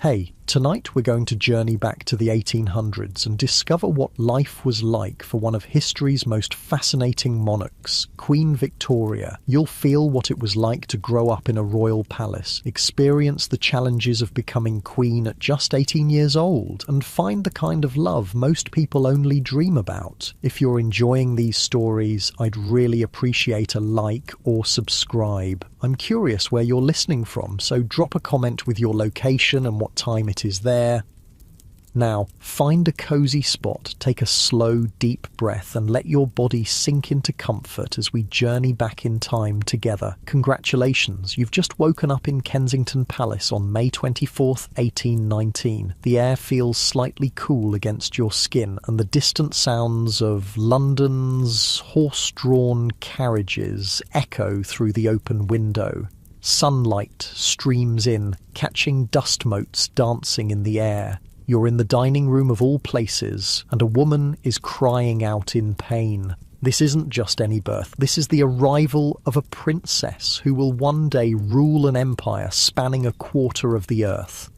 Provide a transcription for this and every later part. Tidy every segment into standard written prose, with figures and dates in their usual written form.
Hey, tonight we're going to journey back to the 1800s and discover what life was like for one of history's most fascinating monarchs, Queen Victoria. You'll feel what it was like to grow up in a royal palace, experience the challenges of becoming queen at just 18 years old, and find the kind of love most people only dream about. If you're enjoying these stories, I'd really appreciate a like or subscribe. I'm curious where you're listening from, so drop a comment with your location and what time it is there. Now, find a cozy spot, take a slow, deep breath and let your body sink into comfort as we journey back in time together. Congratulations, you've just woken up in Kensington Palace on May 24th, 1819. The air feels slightly cool against your skin and the distant sounds of London's horse-drawn carriages echo through the open window. Sunlight streams in, catching dust motes dancing in the air. You're in the dining room of all places, and a woman is crying out in pain. This isn't just any birth. This is the arrival of a princess who will one day rule an empire spanning a quarter of the earth.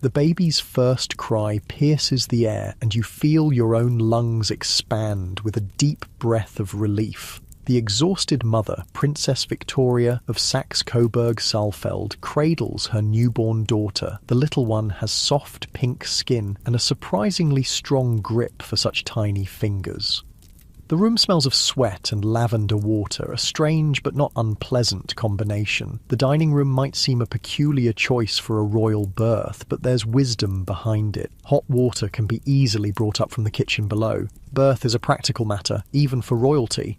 The baby's first cry pierces the air, and you feel your own lungs expand with a deep breath of relief. The exhausted mother, Princess Victoria of Saxe-Coburg-Saalfeld, cradles her newborn daughter. The little one has soft pink skin and a surprisingly strong grip for such tiny fingers. The room smells of sweat and lavender water, a strange but not unpleasant combination. The dining room might seem a peculiar choice for a royal birth, but there's wisdom behind it. Hot water can be easily brought up from the kitchen below. Birth is a practical matter, even for royalty.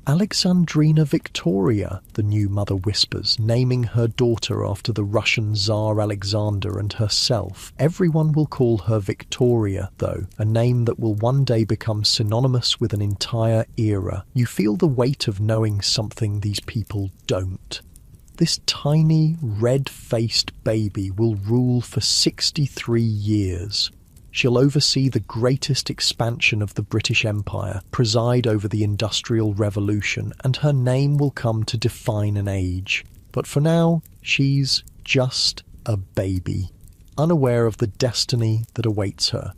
Alexandrina Victoria, the new mother whispers, naming her daughter after the Russian Tsar Alexander and herself. Everyone will call her Victoria, though, a name that will one day become synonymous with an entire era. You feel the weight of knowing something these people don't. This tiny, red-faced baby will rule for 63 years. She'll oversee the greatest expansion of the British Empire, preside over the Industrial Revolution, and her name will come to define an age. But for now, she's just a baby, unaware of the destiny that awaits her.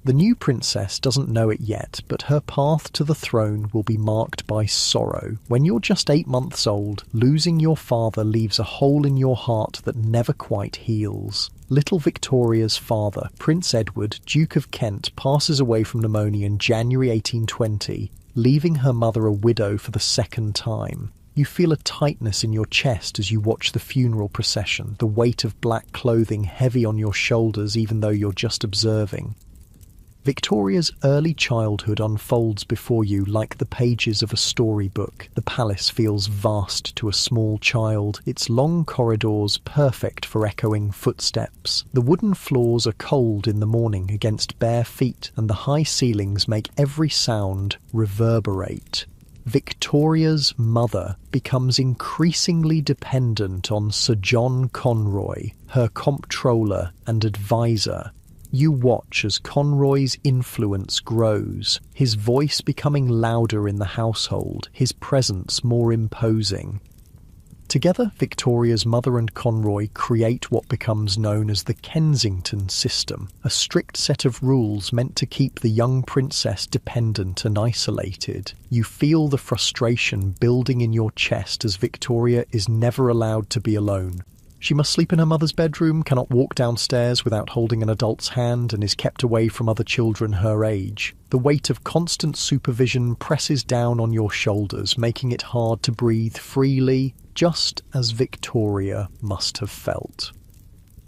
The new princess doesn't know it yet, but her path to the throne will be marked by sorrow. When you're just 8 months old, losing your father leaves a hole in your heart that never quite heals. Little Victoria's father, Prince Edward, Duke of Kent, passes away from pneumonia in January 1820, leaving her mother a widow for the second time. You feel a tightness in your chest as you watch the funeral procession, the weight of black clothing heavy on your shoulders even though you're just observing. Victoria's early childhood unfolds before you like the pages of a storybook. The palace feels vast to a small child, its long corridors perfect for echoing footsteps. The wooden floors are cold in the morning against bare feet, and the high ceilings make every sound reverberate. Victoria's mother becomes increasingly dependent on Sir John Conroy, her comptroller and advisor. You watch as Conroy's influence grows, his voice becoming louder in the household, his presence more imposing. Together, Victoria's mother and Conroy create what becomes known as the Kensington system, a strict set of rules meant to keep the young princess dependent and isolated. You feel the frustration building in your chest as Victoria is never allowed to be alone. She must sleep in her mother's bedroom, cannot walk downstairs without holding an adult's hand, and is kept away from other children her age. The weight of constant supervision presses down on your shoulders, making it hard to breathe freely, just as Victoria must have felt.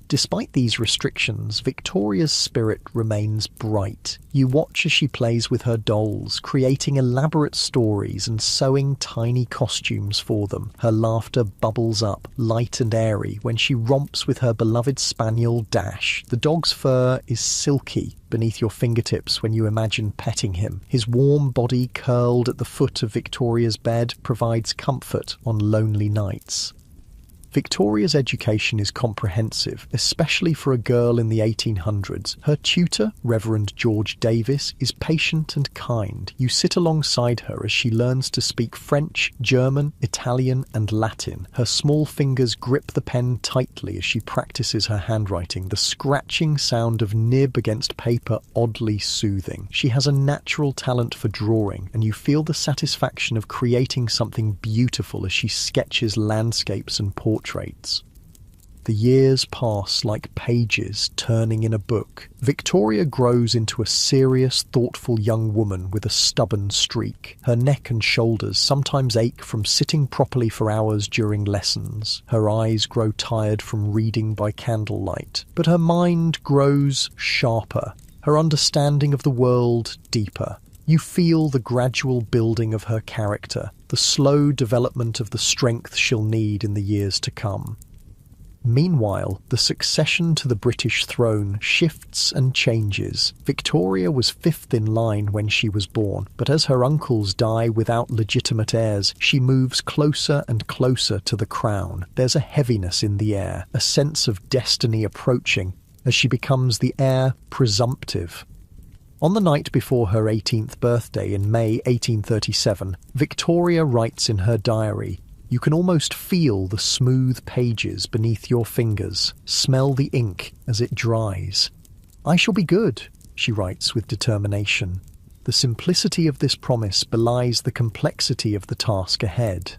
Despite these restrictions, Victoria's spirit remains bright. You watch as she plays with her dolls, creating elaborate stories and sewing tiny costumes for them. Her laughter bubbles up, light and airy, when she romps with her beloved spaniel Dash. The dog's fur is silky beneath your fingertips when you imagine petting him. His warm body curled at the foot of Victoria's bed provides comfort on lonely nights. Victoria's education is comprehensive, especially for a girl in the 1800s. Her tutor, Reverend George Davis, is patient and kind. You sit alongside her as she learns to speak French, German, Italian, and Latin. Her small fingers grip the pen tightly as she practices her handwriting, the scratching sound of nib against paper oddly soothing. She has a natural talent for drawing, and you feel the satisfaction of creating something beautiful as she sketches landscapes and portraits. The years pass like pages turning in a book. Victoria grows into a serious, thoughtful young woman with a stubborn streak. Her neck and shoulders sometimes ache from sitting properly for hours during lessons. Her eyes grow tired from reading by candlelight. But her mind grows sharper, her understanding of the world deeper. You feel the gradual building of her character, the slow development of the strength she'll need in the years to come. Meanwhile, the succession to the British throne shifts and changes. Victoria was fifth in line when she was born, but as her uncles die without legitimate heirs, she moves closer and closer to the crown. There's a heaviness in the air, a sense of destiny approaching, as she becomes the heir presumptive. On the night before her 18th birthday in May 1837, Victoria writes in her diary, "You can almost feel the smooth pages beneath your fingers, smell the ink as it dries. I shall be good," she writes with determination. The simplicity of this promise belies the complexity of the task ahead.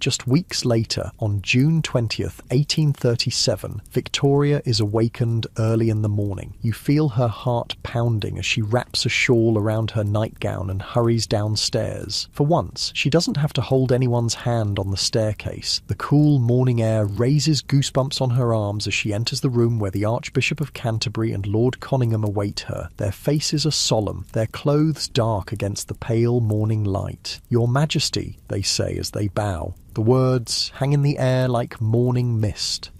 Just weeks later, on June 20th, 1837, Victoria is awakened early in the morning. You feel her heart pounding as she wraps a shawl around her nightgown and hurries downstairs. For once, she doesn't have to hold anyone's hand on the staircase. The cool morning air raises goosebumps on her arms as she enters the room where the Archbishop of Canterbury and Lord Conyngham await her. Their faces are solemn, their clothes dark against the pale morning light. "Your Majesty," they say as they bow. The words hang in the air like morning mist.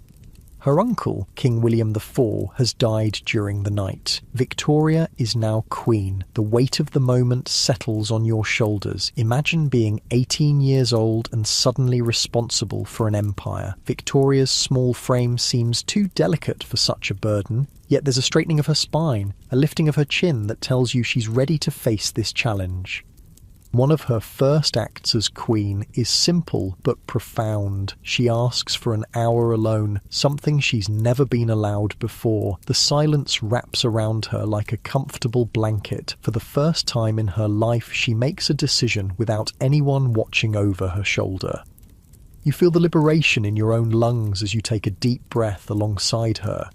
Her uncle, King William IV, has died during the night. Victoria is now queen. The weight of the moment settles on your shoulders. Imagine being 18 years old and suddenly responsible for an empire. Victoria's small frame seems too delicate for such a burden, yet there's a straightening of her spine, a lifting of her chin that tells you she's ready to face this challenge. One of her first acts as queen is simple but profound. She asks for an hour alone, something she's never been allowed before. The silence wraps around her like a comfortable blanket. For the first time in her life, she makes a decision without anyone watching over her shoulder. You feel the liberation in your own lungs as you take a deep breath alongside her.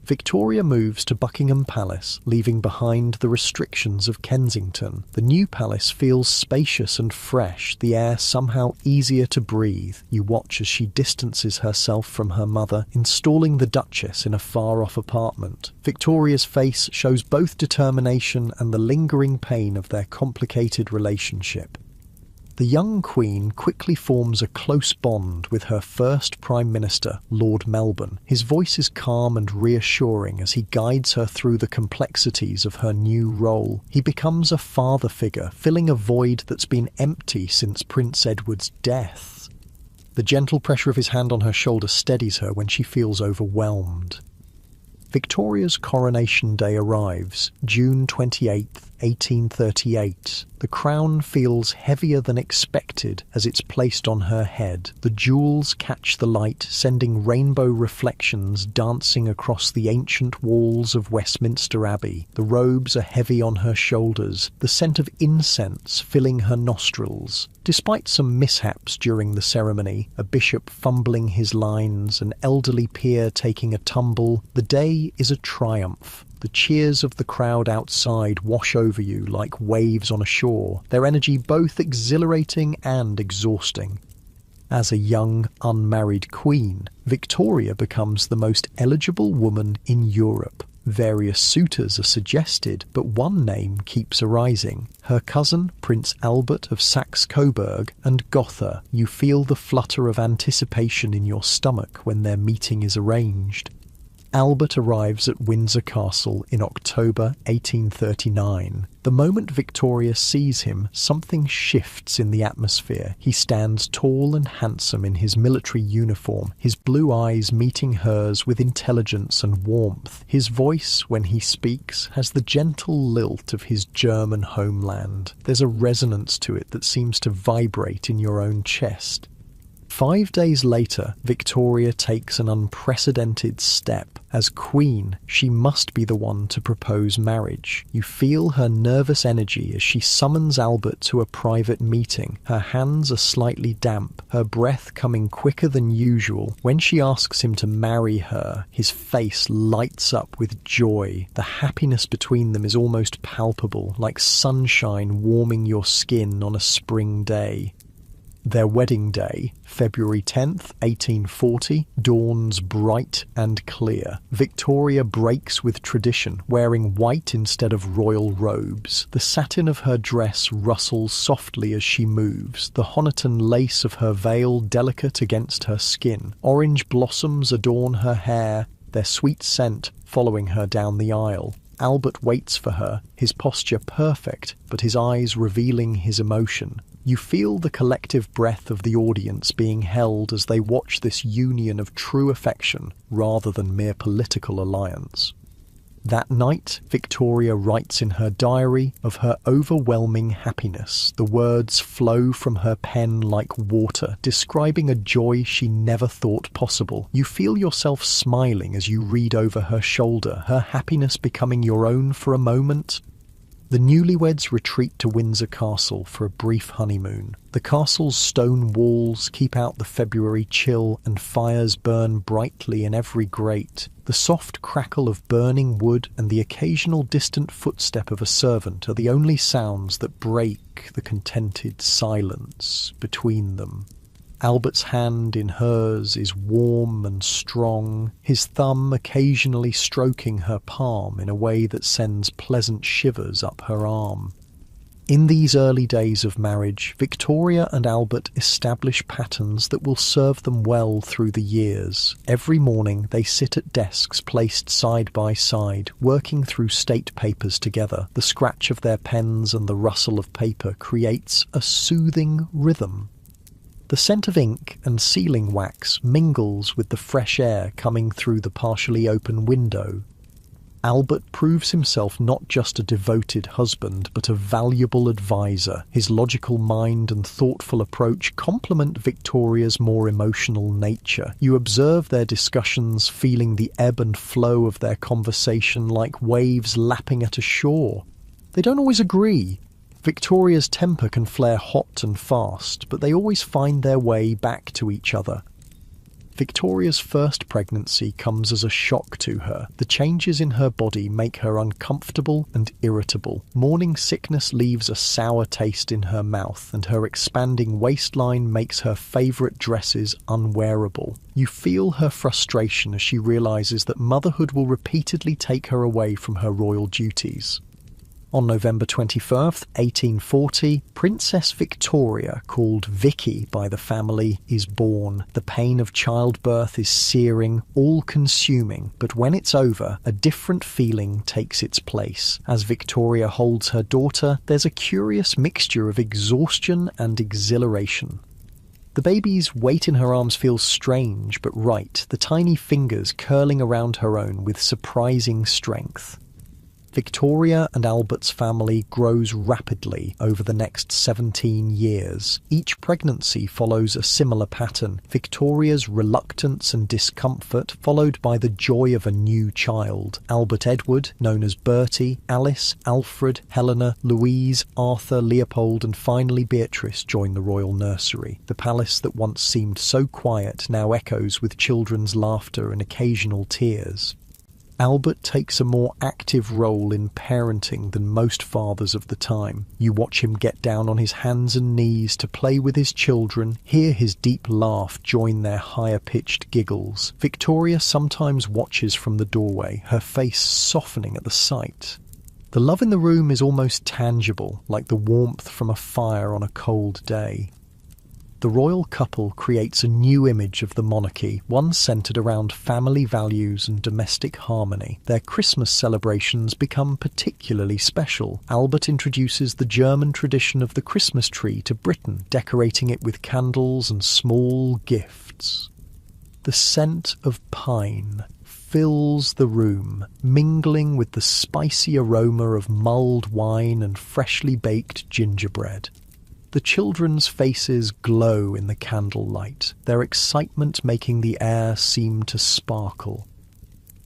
Victoria moves to Buckingham Palace, leaving behind the restrictions of Kensington. The new palace feels spacious and fresh, the air somehow easier to breathe. You watch as she distances herself from her mother, installing the Duchess in a far-off apartment. Victoria's face shows both determination and the lingering pain of their complicated relationship. The young Queen quickly forms a close bond with her first Prime Minister, Lord Melbourne. His voice is calm and reassuring as he guides her through the complexities of her new role. He becomes a father figure, filling a void that's been empty since Prince Edward's death. The gentle pressure of his hand on her shoulder steadies her when she feels overwhelmed. Victoria's coronation day arrives, June 28th, 1838. The crown feels heavier than expected as it's placed on her head. The jewels catch the light, sending rainbow reflections dancing across the ancient walls of Westminster Abbey. The robes are heavy on her shoulders, the scent of incense filling her nostrils. Despite some mishaps during the ceremony, a bishop fumbling his lines, an elderly peer taking a tumble, the day is a triumph. The cheers of the crowd outside wash over you like waves on a shore, their energy both exhilarating and exhausting. As a young, unmarried queen, Victoria becomes the most eligible woman in Europe. Various suitors are suggested, but one name keeps arising. Her cousin, Prince Albert of Saxe-Coburg and Gotha. You feel the flutter of anticipation in your stomach when their meeting is arranged. Albert arrives at Windsor Castle in October 1839. The moment Victoria sees him, something shifts in the atmosphere. He stands tall and handsome in his military uniform, his blue eyes meeting hers with intelligence and warmth. His voice, when he speaks, has the gentle lilt of his German homeland. There's a resonance to it that seems to vibrate in your own chest. 5 days later, Victoria takes an unprecedented step. As Queen, she must be the one to propose marriage. You feel her nervous energy as she summons Albert to a private meeting. Her hands are slightly damp, her breath coming quicker than usual. When she asks him to marry her, his face lights up with joy. The happiness between them is almost palpable, like sunshine warming your skin on a spring day. Their wedding day, February 10th, 1840, dawns bright and clear. Victoria breaks with tradition, wearing white instead of royal robes. The satin of her dress rustles softly as she moves, the Honiton lace of her veil delicate against her skin. Orange blossoms adorn her hair, their sweet scent following her down the aisle. Albert waits for her, his posture perfect, but his eyes revealing his emotion. You feel the collective breath of the audience being held as they watch this union of true affection rather than mere political alliance. That night, Victoria writes in her diary of her overwhelming happiness. The words flow from her pen like water, describing a joy she never thought possible. You feel yourself smiling as you read over her shoulder, her happiness becoming your own for a moment. The newlyweds retreat to Windsor Castle for a brief honeymoon. The castle's stone walls keep out the February chill and fires burn brightly in every grate. The soft crackle of burning wood and the occasional distant footstep of a servant are the only sounds that break the contented silence between them. Albert's hand in hers is warm and strong, his thumb occasionally stroking her palm in a way that sends pleasant shivers up her arm. In these early days of marriage, Victoria and Albert establish patterns that will serve them well through the years. Every morning they sit at desks placed side by side, working through state papers together. The scratch of their pens and the rustle of paper creates a soothing rhythm. The scent of ink and sealing wax mingles with the fresh air coming through the partially open window. Albert proves himself not just a devoted husband, but a valuable advisor. His logical mind and thoughtful approach complement Victoria's more emotional nature. You observe their discussions, feeling the ebb and flow of their conversation like waves lapping at a shore. They don't always agree. Victoria's temper can flare hot and fast, but they always find their way back to each other. Victoria's first pregnancy comes as a shock to her. The changes in her body make her uncomfortable and irritable. Morning sickness leaves a sour taste in her mouth, and her expanding waistline makes her favourite dresses unwearable. You feel her frustration as she realises that motherhood will repeatedly take her away from her royal duties. On November 21st, 1840, Princess Victoria, called Vicky by the family, is born. The pain of childbirth is searing, all-consuming, but when it's over, a different feeling takes its place. As Victoria holds her daughter, there's a curious mixture of exhaustion and exhilaration. The baby's weight in her arms feels strange but right, the tiny fingers curling around her own with surprising strength. Victoria and Albert's family grows rapidly over the next 17 years. Each pregnancy follows a similar pattern. Victoria's reluctance and discomfort, followed by the joy of a new child. Albert Edward, known as Bertie, Alice, Alfred, Helena, Louise, Arthur, Leopold, and finally Beatrice join the royal nursery. The palace that once seemed so quiet now echoes with children's laughter and occasional tears. Albert takes a more active role in parenting than most fathers of the time. You watch him get down on his hands and knees to play with his children, hear his deep laugh join their higher-pitched giggles. Victoria sometimes watches from the doorway, her face softening at the sight. The love in the room is almost tangible, like the warmth from a fire on a cold day. the royal couple creates a new image of the monarchy, one centred around family values and domestic harmony. Their Christmas celebrations become particularly special. Albert introduces the German tradition of the Christmas tree to Britain, decorating it with candles and small gifts. The scent of pine fills the room, mingling with the spicy aroma of mulled wine and freshly baked gingerbread. The children's faces glow in the candlelight, their excitement making the air seem to sparkle.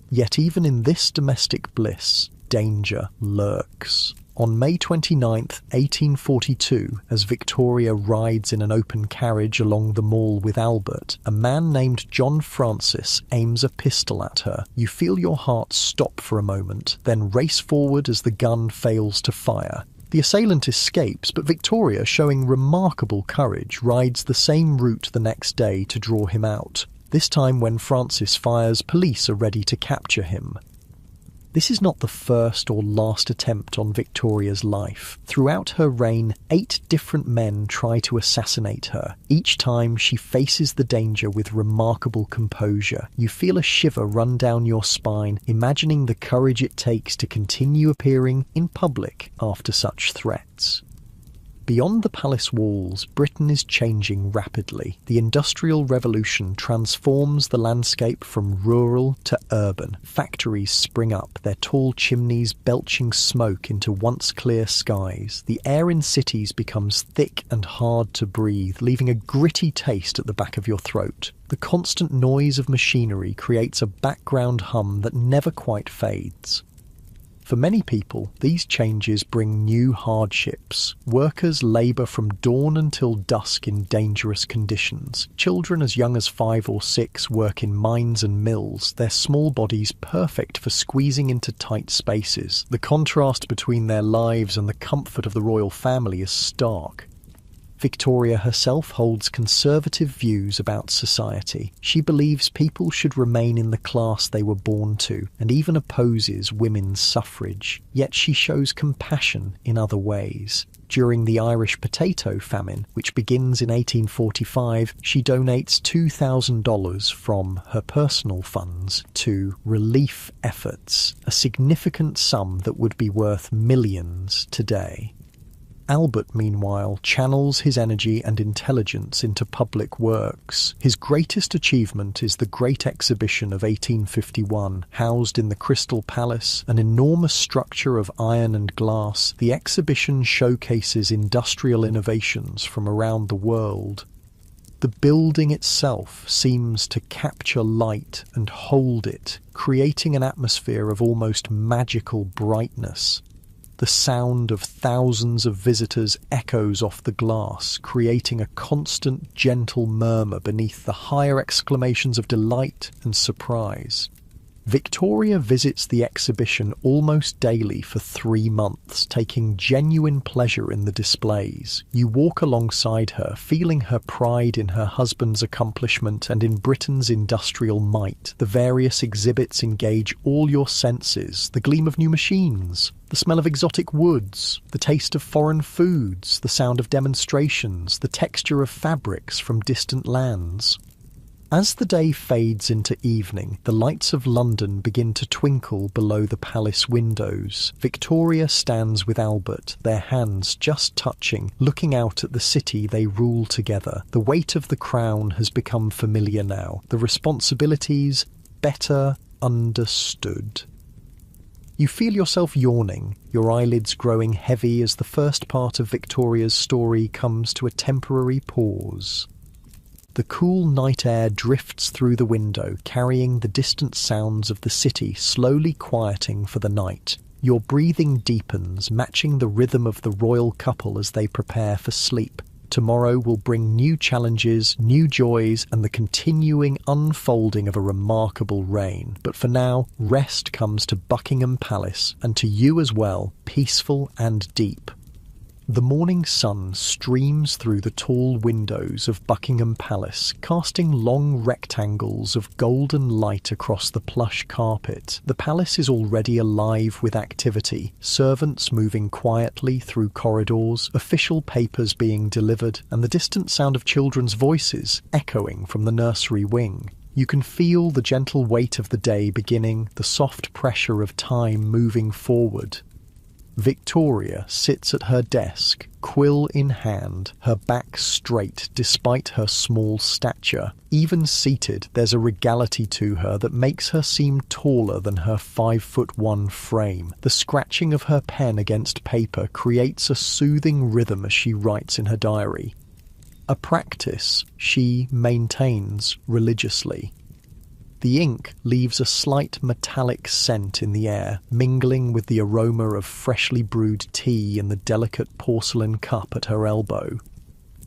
Yet even in this domestic bliss, danger lurks. On May 29th, 1842, as Victoria rides in an open carriage along the Mall with Albert, a man named John Francis aims a pistol at her. You feel your heart stop for a moment, then race forward as the gun fails to fire. The assailant escapes, but Victoria, showing remarkable courage, rides the same route the next day to draw him out. This time when Francis fires, police are ready to capture him. This is not the first or last attempt on Victoria's life. Throughout her reign, 8 different men try to assassinate her. Each time she faces the danger with remarkable composure. You feel a shiver run down your spine, imagining the courage it takes to continue appearing in public after such threats. Beyond the palace walls, Britain is changing rapidly. The Industrial Revolution transforms the landscape from rural to urban. Factories spring up, their tall chimneys belching smoke into once clear skies. The air in cities becomes thick and hard to breathe, leaving a gritty taste at the back of your throat. The constant noise of machinery creates a background hum that never quite fades. For many people, these changes bring new hardships. Workers labour from dawn until dusk in dangerous conditions. Children as young as 5 or 6 work in mines and mills, their small bodies perfect for squeezing into tight spaces. The contrast between their lives and the comfort of the royal family is stark. Victoria herself holds conservative views about society. She believes people should remain in the class they were born to, and even opposes women's suffrage. Yet she shows compassion in other ways. During the Irish potato famine, which begins in 1845, she donates $2,000 from her personal funds to relief efforts, a significant sum that would be worth millions today. Albert, meanwhile, channels his energy and intelligence into public works. His greatest achievement is the Great Exhibition of 1851. Housed in the Crystal Palace, an enormous structure of iron and glass, the exhibition showcases industrial innovations from around the world. The building itself seems to capture light and hold it, creating an atmosphere of almost magical brightness. The sound of thousands of visitors echoes off the glass, creating a constant, gentle murmur beneath the higher exclamations of delight and surprise. Victoria visits the exhibition almost daily for 3 months, taking genuine pleasure in the displays. You walk alongside her, feeling her pride in her husband's accomplishment and in Britain's industrial might. The various exhibits engage all your senses: the gleam of new machines, the smell of exotic woods, the taste of foreign foods, the sound of demonstrations, the texture of fabrics from distant lands. As the day fades into evening, the lights of London begin to twinkle below the palace windows. Victoria stands with Albert, their hands just touching, looking out at the city they rule together. The weight of the crown has become familiar now, the responsibilities better understood. You feel yourself yawning, your eyelids growing heavy as the first part of Victoria's story comes to a temporary pause. The cool night air drifts through the window, carrying the distant sounds of the city slowly quieting for the night. Your breathing deepens, matching the rhythm of the royal couple as they prepare for sleep. Tomorrow will bring new challenges, new joys, and the continuing unfolding of a remarkable reign. But for now, rest comes to Buckingham Palace, and to you as well, peaceful and deep. The morning sun streams through the tall windows of Buckingham Palace, casting long rectangles of golden light across the plush carpet. The palace is already alive with activity, servants moving quietly through corridors, official papers being delivered, and the distant sound of children's voices echoing from the nursery wing. You can feel the gentle weight of the day beginning, the soft pressure of time moving forward. Victoria sits at her desk, quill in hand, her back straight despite her small stature. Even seated, there's a regality to her that makes her seem taller than her 5'1" frame. The scratching of her pen against paper creates a soothing rhythm as she writes in her diary. A practice she maintains religiously. The ink leaves a slight metallic scent in the air, mingling with the aroma of freshly brewed tea in the delicate porcelain cup at her elbow.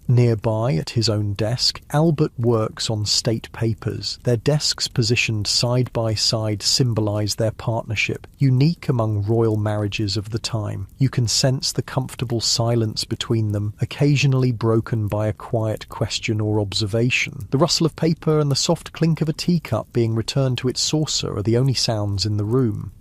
Nearby, at his own desk, Albert works on state papers. Their desks positioned side by side symbolise their partnership, unique among royal marriages of the time. You can sense the comfortable silence between them, occasionally broken by a quiet question or observation. The rustle of paper and the soft clink of a teacup being returned to its saucer are the only sounds in the room.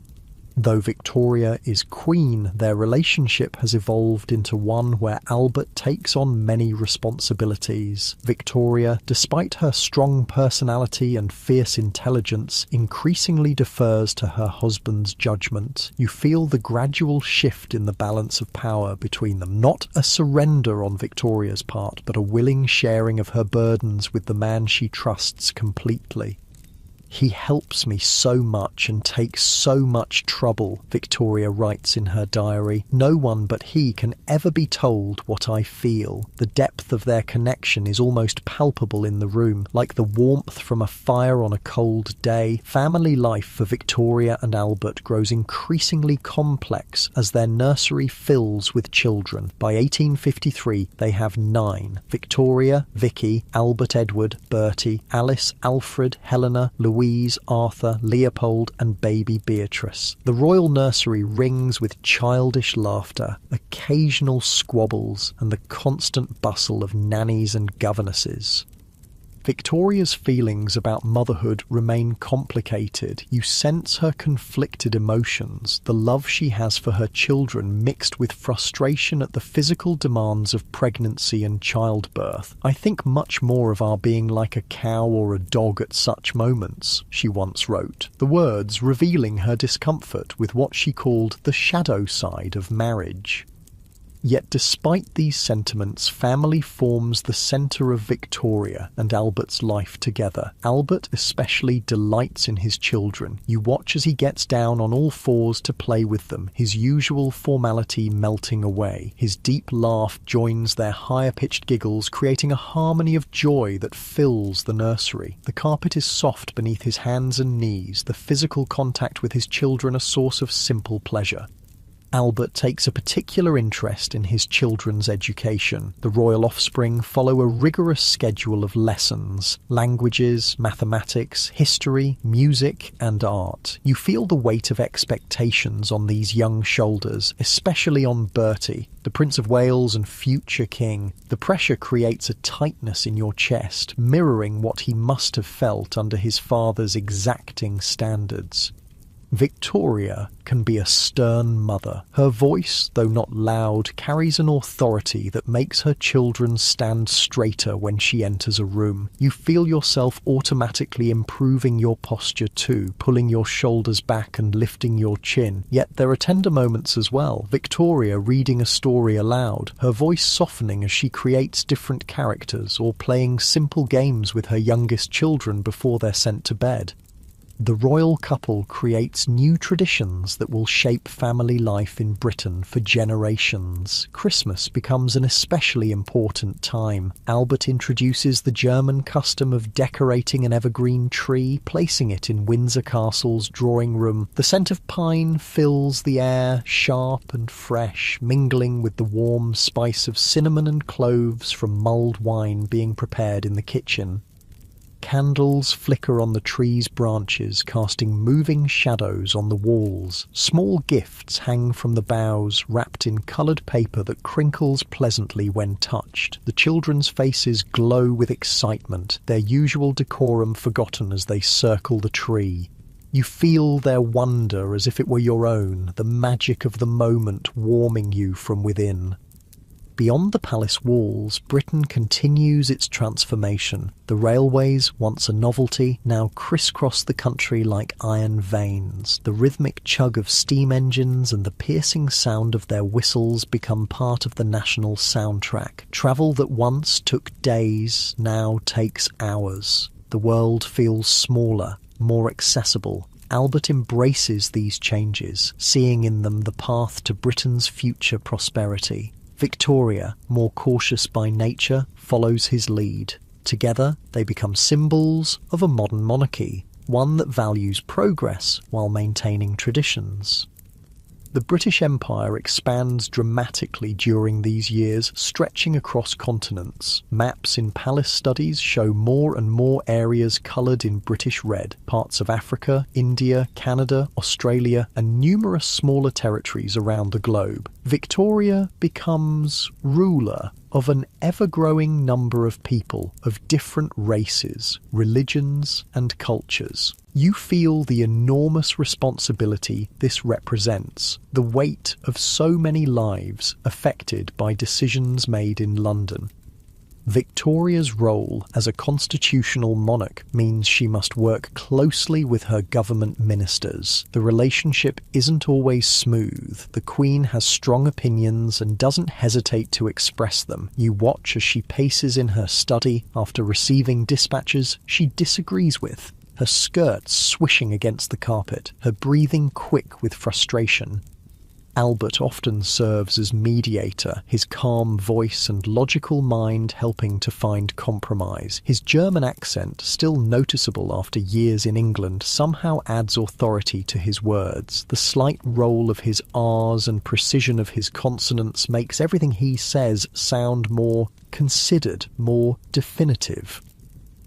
Though Victoria is queen, their relationship has evolved into one where Albert takes on many responsibilities. Victoria, despite her strong personality and fierce intelligence, increasingly defers to her husband's judgment. You feel the gradual shift in the balance of power between them, not a surrender on Victoria's part, but a willing sharing of her burdens with the man she trusts completely. "He helps me so much and takes so much trouble," Victoria writes in her diary. "No one but he can ever be told what I feel." The depth of their connection is almost palpable in the room, like the warmth from a fire on a cold day. Family life for Victoria and Albert grows increasingly complex as their nursery fills with children. By 1853, they have 9. Victoria, Vicky, Albert Edward, Bertie, Alice, Alfred, Helena, Louise, Arthur, Leopold, and baby Beatrice. The royal nursery rings with childish laughter, occasional squabbles, and the constant bustle of nannies and governesses. Victoria's feelings about motherhood remain complicated. You sense her conflicted emotions, the love she has for her children mixed with frustration at the physical demands of pregnancy and childbirth. "I think much more of our being like a cow or a dog at such moments," she once wrote, the words revealing her discomfort with what she called the shadow side of marriage. Yet despite these sentiments, family forms the centre of Victoria and Albert's life together. Albert especially delights in his children. You watch as he gets down on all fours to play with them, his usual formality melting away. His deep laugh joins their higher-pitched giggles, creating a harmony of joy that fills the nursery. The carpet is soft beneath his hands and knees, the physical contact with his children a source of simple pleasure. Albert takes a particular interest in his children's education. The royal offspring follow a rigorous schedule of lessons: languages, mathematics, history, music, and art. You feel the weight of expectations on these young shoulders, especially on Bertie, the Prince of Wales and future king. The pressure creates a tightness in your chest, mirroring what he must have felt under his father's exacting standards. Victoria can be a stern mother. Her voice, though not loud, carries an authority that makes her children stand straighter when she enters a room. You feel yourself automatically improving your posture too, pulling your shoulders back and lifting your chin. Yet there are tender moments as well. Victoria reading a story aloud, her voice softening as she creates different characters, or playing simple games with her youngest children before they're sent to bed. The royal couple creates new traditions that will shape family life in Britain for generations. Christmas becomes an especially important time. Albert introduces the German custom of decorating an evergreen tree, placing it in Windsor Castle's drawing room. The scent of pine fills the air, sharp and fresh, mingling with the warm spice of cinnamon and cloves from mulled wine being prepared in the kitchen. Candles flicker on the tree's branches, casting moving shadows on the walls. Small gifts hang from the boughs, wrapped in coloured paper that crinkles pleasantly when touched. The children's faces glow with excitement, their usual decorum forgotten as they circle the tree. You feel their wonder as if it were your own, the magic of the moment warming you from within. Beyond the palace walls, Britain continues its transformation. The railways, once a novelty, now crisscross the country like iron veins. The rhythmic chug of steam engines and the piercing sound of their whistles become part of the national soundtrack. Travel that once took days now takes hours. The world feels smaller, more accessible. Albert embraces these changes, seeing in them the path to Britain's future prosperity. Victoria, more cautious by nature, follows his lead. Together, they become symbols of a modern monarchy, one that values progress while maintaining traditions. The British Empire expands dramatically during these years, stretching across continents. Maps in palace studies show more and more areas coloured in British red. Parts of Africa, India, Canada, Australia, and numerous smaller territories around the globe. Victoria becomes ruler of an ever-growing number of people of different races, religions, and cultures. You feel the enormous responsibility this represents, the weight of so many lives affected by decisions made in London. Victoria's role as a constitutional monarch means she must work closely with her government ministers. The relationship isn't always smooth. The Queen has strong opinions and doesn't hesitate to express them. You watch as she paces in her study after receiving dispatches she disagrees with, her skirts swishing against the carpet, her breathing quick with frustration. Albert often serves as mediator, his calm voice and logical mind helping to find compromise. His German accent, still noticeable after years in England, somehow adds authority to his words. The slight roll of his R's and precision of his consonants makes everything he says sound more considered, more definitive.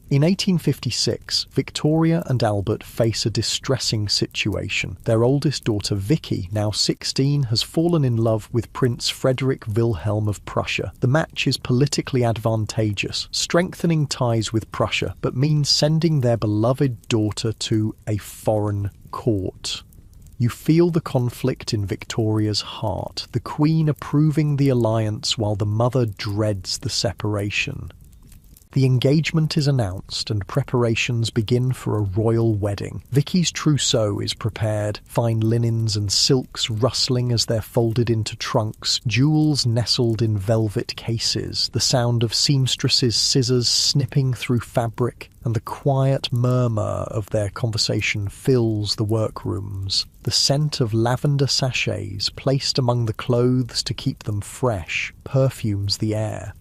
In 1856, Victoria and Albert face a distressing situation. Their oldest daughter Vicky, now 16, has fallen in love with Prince Frederick Wilhelm of Prussia. The match is politically advantageous, strengthening ties with Prussia, but means sending their beloved daughter to a foreign court. You feel the conflict in Victoria's heart, the Queen approving the alliance while the mother dreads the separation. The engagement is announced and preparations begin for a royal wedding. Vicky's trousseau is prepared, fine linens and silks rustling as they're folded into trunks, jewels nestled in velvet cases, the sound of seamstresses' scissors snipping through fabric, and the quiet murmur of their conversation fills the workrooms. The scent of lavender sachets placed among the clothes to keep them fresh perfumes the air.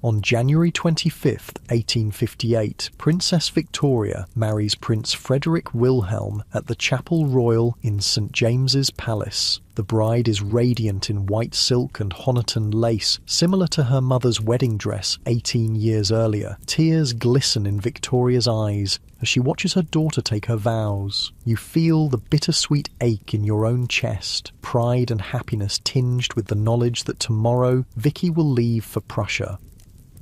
On January 25, 1858, Princess Victoria marries Prince Frederick Wilhelm at the Chapel Royal in St James's Palace. The bride is radiant in white silk and Honiton lace, similar to her mother's wedding dress 18 years earlier. Tears glisten in Victoria's eyes as she watches her daughter take her vows. You feel the bittersweet ache in your own chest, pride and happiness tinged with the knowledge that tomorrow Vicky will leave for Prussia.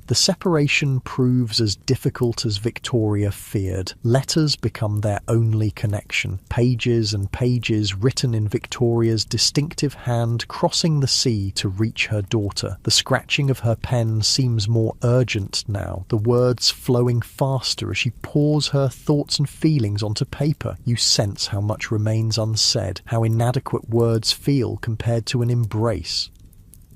The separation proves as difficult as Victoria feared. Letters become their only connection. Pages and pages written in Victoria's distinctive hand crossing the sea to reach her daughter. The scratching of her pen seems more urgent now, the words flowing faster as she pours her thoughts and feelings onto paper. You sense how much remains unsaid, how inadequate words feel compared to an embrace.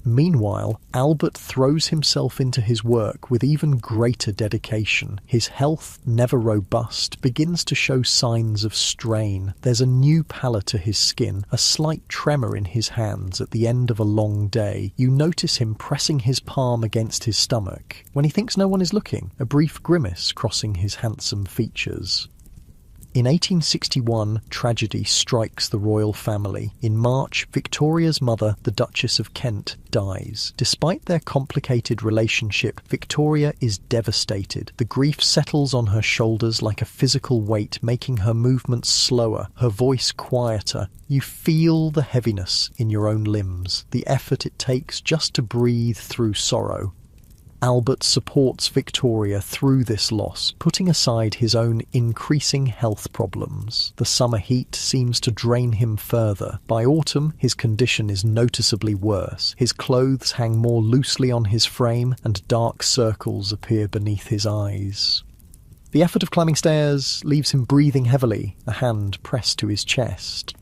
Meanwhile, Albert throws himself into his work with even greater dedication. His health, never robust, begins to show signs of strain. There's a new pallor to his skin, a slight tremor in his hands at the end of a long day. You notice him pressing his palm against his stomach. When he thinks no one is looking, a brief grimace crossing his handsome features. In 1861, tragedy strikes the royal family. In March, Victoria's mother, the Duchess of Kent, dies. Despite their complicated relationship, Victoria is devastated. The grief settles on her shoulders like a physical weight, making her movements slower, her voice quieter. You feel the heaviness in your own limbs, the effort it takes just to breathe through sorrow. Albert supports Victoria through this loss, putting aside his own increasing health problems. The summer heat seems to drain him further. By autumn, his condition is noticeably worse. His clothes hang more loosely on his frame, and dark circles appear beneath his eyes. The effort of climbing stairs leaves him breathing heavily, a hand pressed to his chest.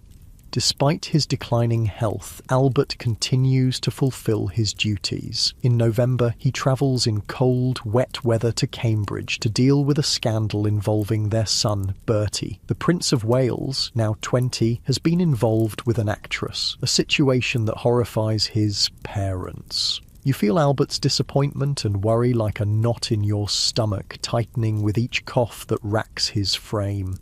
Despite his declining health, Albert continues to fulfil his duties. In November, he travels in cold, wet weather to Cambridge to deal with a scandal involving their son, Bertie. The Prince of Wales, now 20, has been involved with an actress, a situation that horrifies his parents. You feel Albert's disappointment and worry like a knot in your stomach, tightening with each cough that racks his frame.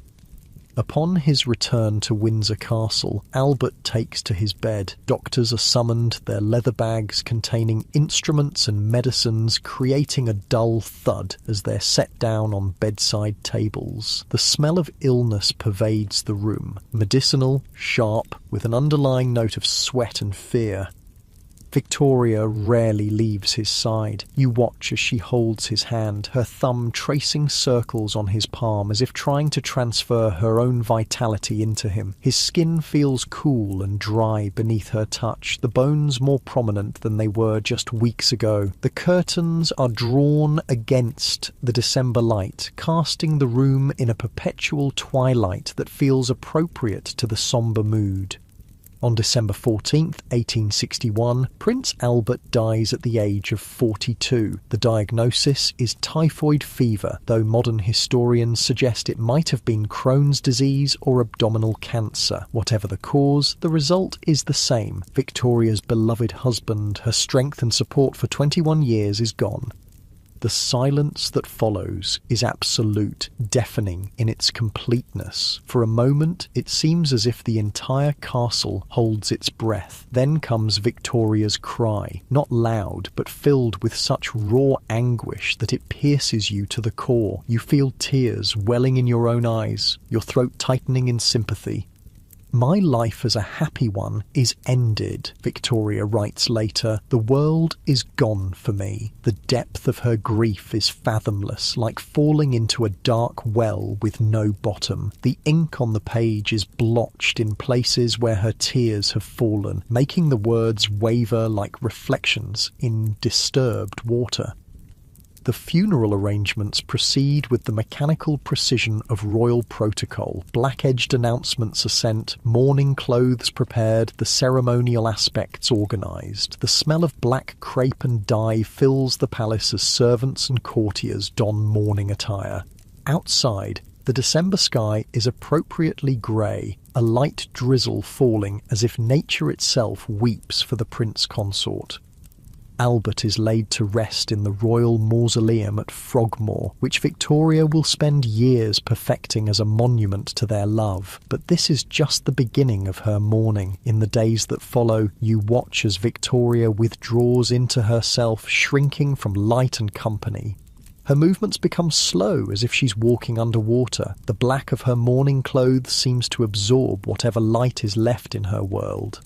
Upon his return to Windsor Castle, Albert takes to his bed. Doctors are summoned, their leather bags containing instruments and medicines creating a dull thud as they're set down on bedside tables. The smell of illness pervades the room, medicinal, sharp, with an underlying note of sweat and fear. Victoria rarely leaves his side. You watch as she holds his hand, her thumb tracing circles on his palm as if trying to transfer her own vitality into him. His skin feels cool and dry beneath her touch, the bones more prominent than they were just weeks ago. The curtains are drawn against the December light, casting the room in a perpetual twilight that feels appropriate to the sombre mood. On December 14th, 1861, Prince Albert dies at the age of 42. The diagnosis is typhoid fever, though modern historians suggest it might have been Crohn's disease or abdominal cancer. Whatever the cause, the result is the same. Victoria's beloved husband, her strength and support for 21 years, is gone. The silence that follows is absolute, deafening in its completeness. For a moment, it seems as if the entire castle holds its breath. Then comes Victoria's cry, not loud, but filled with such raw anguish that it pierces you to the core. You feel tears welling in your own eyes, your throat tightening in sympathy. "My life as a happy one is ended," Victoria writes later. "The world is gone for me." The depth of her grief is fathomless, like falling into a dark well with no bottom. The ink on the page is blotched in places where her tears have fallen, making the words waver like reflections in disturbed water. The funeral arrangements proceed with the mechanical precision of royal protocol. Black-edged announcements are sent, mourning clothes prepared, the ceremonial aspects organised. The smell of black crepe and dye fills the palace as servants and courtiers don mourning attire. Outside, the December sky is appropriately grey, a light drizzle falling as if nature itself weeps for the prince consort. Albert is laid to rest in the royal mausoleum at Frogmore, which Victoria will spend years perfecting as a monument to their love. But this is just the beginning of her mourning. In the days that follow, you watch as Victoria withdraws into herself, shrinking from light and company. Her movements become slow, as if she's walking underwater. The black of her mourning clothes seems to absorb whatever light is left in her world.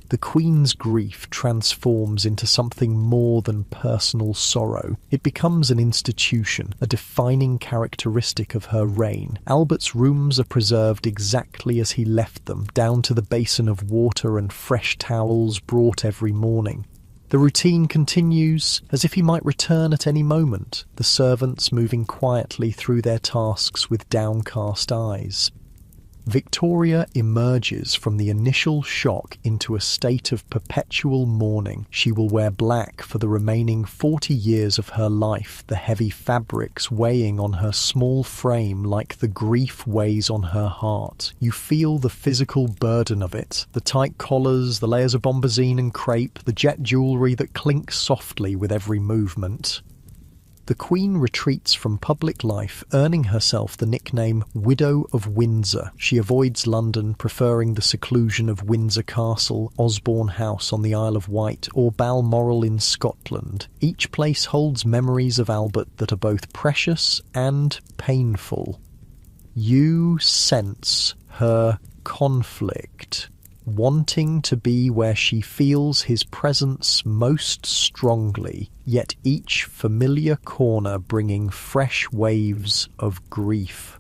The Queen's grief transforms into something more than personal sorrow. It becomes an institution, a defining characteristic of her reign. Albert's rooms are preserved exactly as he left them, down to the basin of water and fresh towels brought every morning. The routine continues as if he might return at any moment, the servants moving quietly through their tasks with downcast eyes. Victoria emerges from the initial shock into a state of perpetual mourning. She will wear black for the remaining 40 years of her life, the heavy fabrics weighing on her small frame like the grief weighs on her heart. You feel the physical burden of it, the tight collars, the layers of bombazine and crepe, the jet jewellery that clinks softly with every movement. The Queen retreats from public life, earning herself the nickname Widow of Windsor. She avoids London, preferring the seclusion of Windsor Castle, Osborne House on the Isle of Wight, or Balmoral in Scotland. Each place holds memories of Albert that are both precious and painful. You sense her conflict, wanting to be where she feels his presence most strongly, yet each familiar corner bringing fresh waves of grief.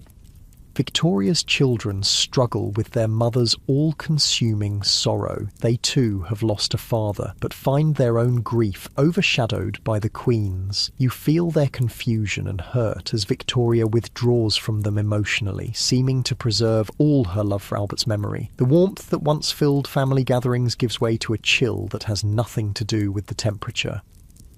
Victoria's children struggle with their mother's all-consuming sorrow. They too have lost a father, but find their own grief overshadowed by the Queen's. You feel their confusion and hurt as Victoria withdraws from them emotionally, seeming to preserve all her love for Albert's memory. The warmth that once filled family gatherings gives way to a chill that has nothing to do with the temperature.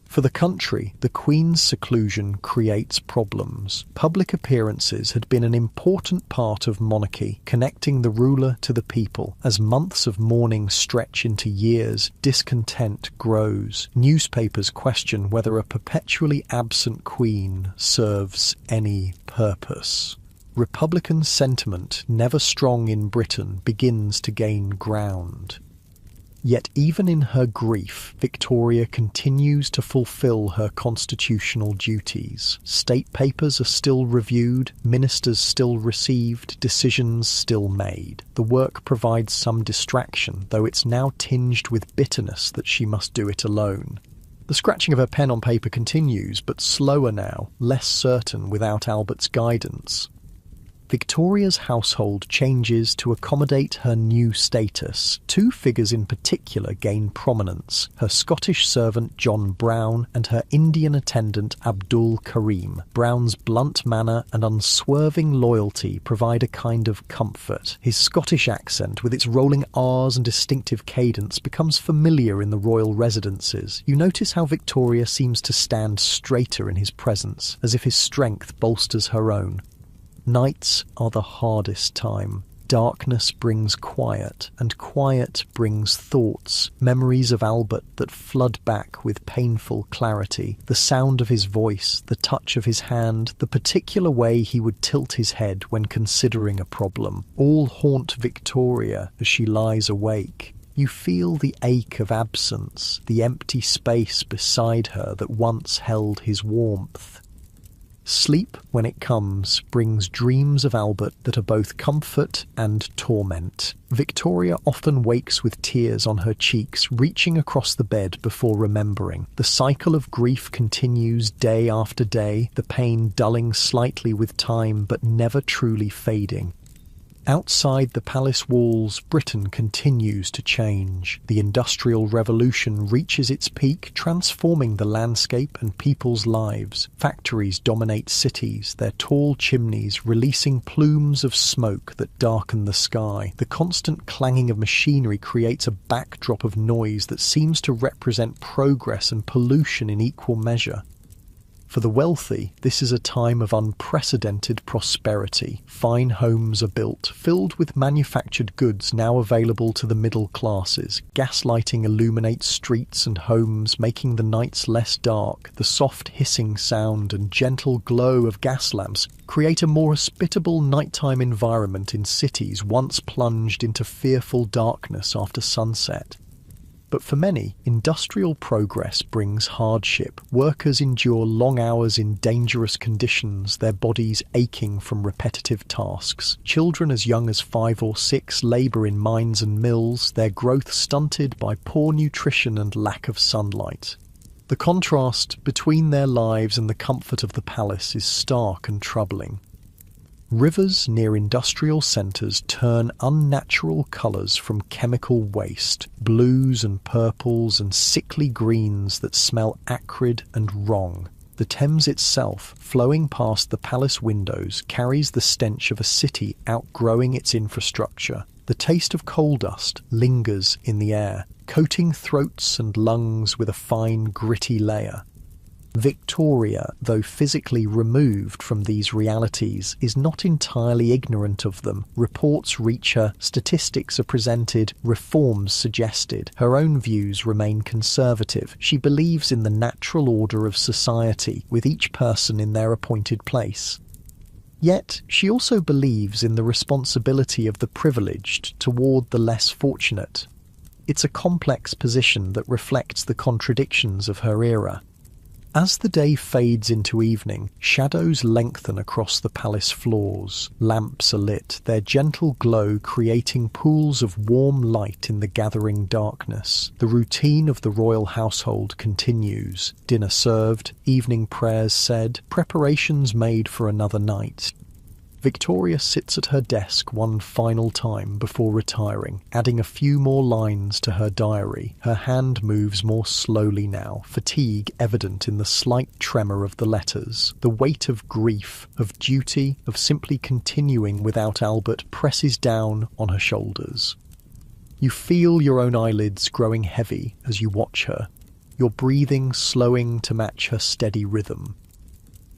For the country, the Queen's seclusion creates problems. Public appearances had been an important part of monarchy, connecting the ruler to the people. As months of mourning stretch into years, discontent grows. Newspapers question whether a perpetually absent Queen serves any purpose. Republican sentiment, never strong in Britain, begins to gain ground. Yet even in her grief, Victoria continues to fulfil her constitutional duties. State papers are still reviewed, ministers still received, decisions still made. The work provides some distraction, though it's now tinged with bitterness that she must do it alone. The scratching of her pen on paper continues, but slower now, less certain without Albert's guidance. Victoria's household changes to accommodate her new status. Two figures in particular gain prominence: her Scottish servant John Brown and her Indian attendant Abdul Karim. Brown's blunt manner and unswerving loyalty provide a kind of comfort. His Scottish accent, with its rolling R's and distinctive cadence, becomes familiar in the royal residences. You notice how Victoria seems to stand straighter in his presence, as if his strength bolsters her own. Nights are the hardest time. Darkness brings quiet, and quiet brings thoughts, memories of Albert that flood back with painful clarity. The sound of his voice, the touch of his hand, the particular way he would tilt his head when considering a problem, all haunt Victoria as she lies awake. You feel the ache of absence, the empty space beside her that once held his warmth. Sleep, when it comes, brings dreams of Albert that are both comfort and torment. Victoria often wakes with tears on her cheeks, reaching across the bed before remembering. The cycle of grief continues day after day, the pain dulling slightly with time but never truly fading. Outside the palace walls, Britain continues to change. The Industrial Revolution reaches its peak, transforming the landscape and people's lives. Factories dominate cities, their tall chimneys releasing plumes of smoke that darken the sky. The constant clanging of machinery creates a backdrop of noise that seems to represent progress and pollution in equal measure. For the wealthy, this is a time of unprecedented prosperity. Fine homes are built, filled with manufactured goods now available to the middle classes. Gaslighting illuminates streets and homes, making the nights less dark. The soft hissing sound and gentle glow of gas lamps create a more hospitable nighttime environment in cities once plunged into fearful darkness after sunset. But for many, industrial progress brings hardship. Workers endure long hours in dangerous conditions, their bodies aching from repetitive tasks. Children as young as 5 or 6 labour in mines and mills, their growth stunted by poor nutrition and lack of sunlight. The contrast between their lives and the comfort of the palace is stark and troubling. Rivers near industrial centres turn unnatural colours from chemical waste, blues and purples and sickly greens that smell acrid and wrong. The Thames itself, flowing past the palace windows, carries the stench of a city outgrowing its infrastructure. The taste of coal dust lingers in the air, coating throats and lungs with a fine, gritty layer. Victoria, though physically removed from these realities, is not entirely ignorant of them. Reports reach her, statistics are presented, reforms suggested. Her own views remain conservative. She believes in the natural order of society, with each person in their appointed place. Yet, she also believes in the responsibility of the privileged toward the less fortunate. It's a complex position that reflects the contradictions of her era. As the day fades into evening, shadows lengthen across the palace floors. Lamps are lit, their gentle glow creating pools of warm light in the gathering darkness. The routine of the royal household continues. Dinner served, evening prayers said, preparations made for another night. Victoria sits at her desk one final time before retiring, adding a few more lines to her diary. Her hand moves more slowly now, fatigue evident in the slight tremor of the letters. The weight of grief, of duty, of simply continuing without Albert presses down on her shoulders. You feel your own eyelids growing heavy as you watch her, your breathing slowing to match her steady rhythm.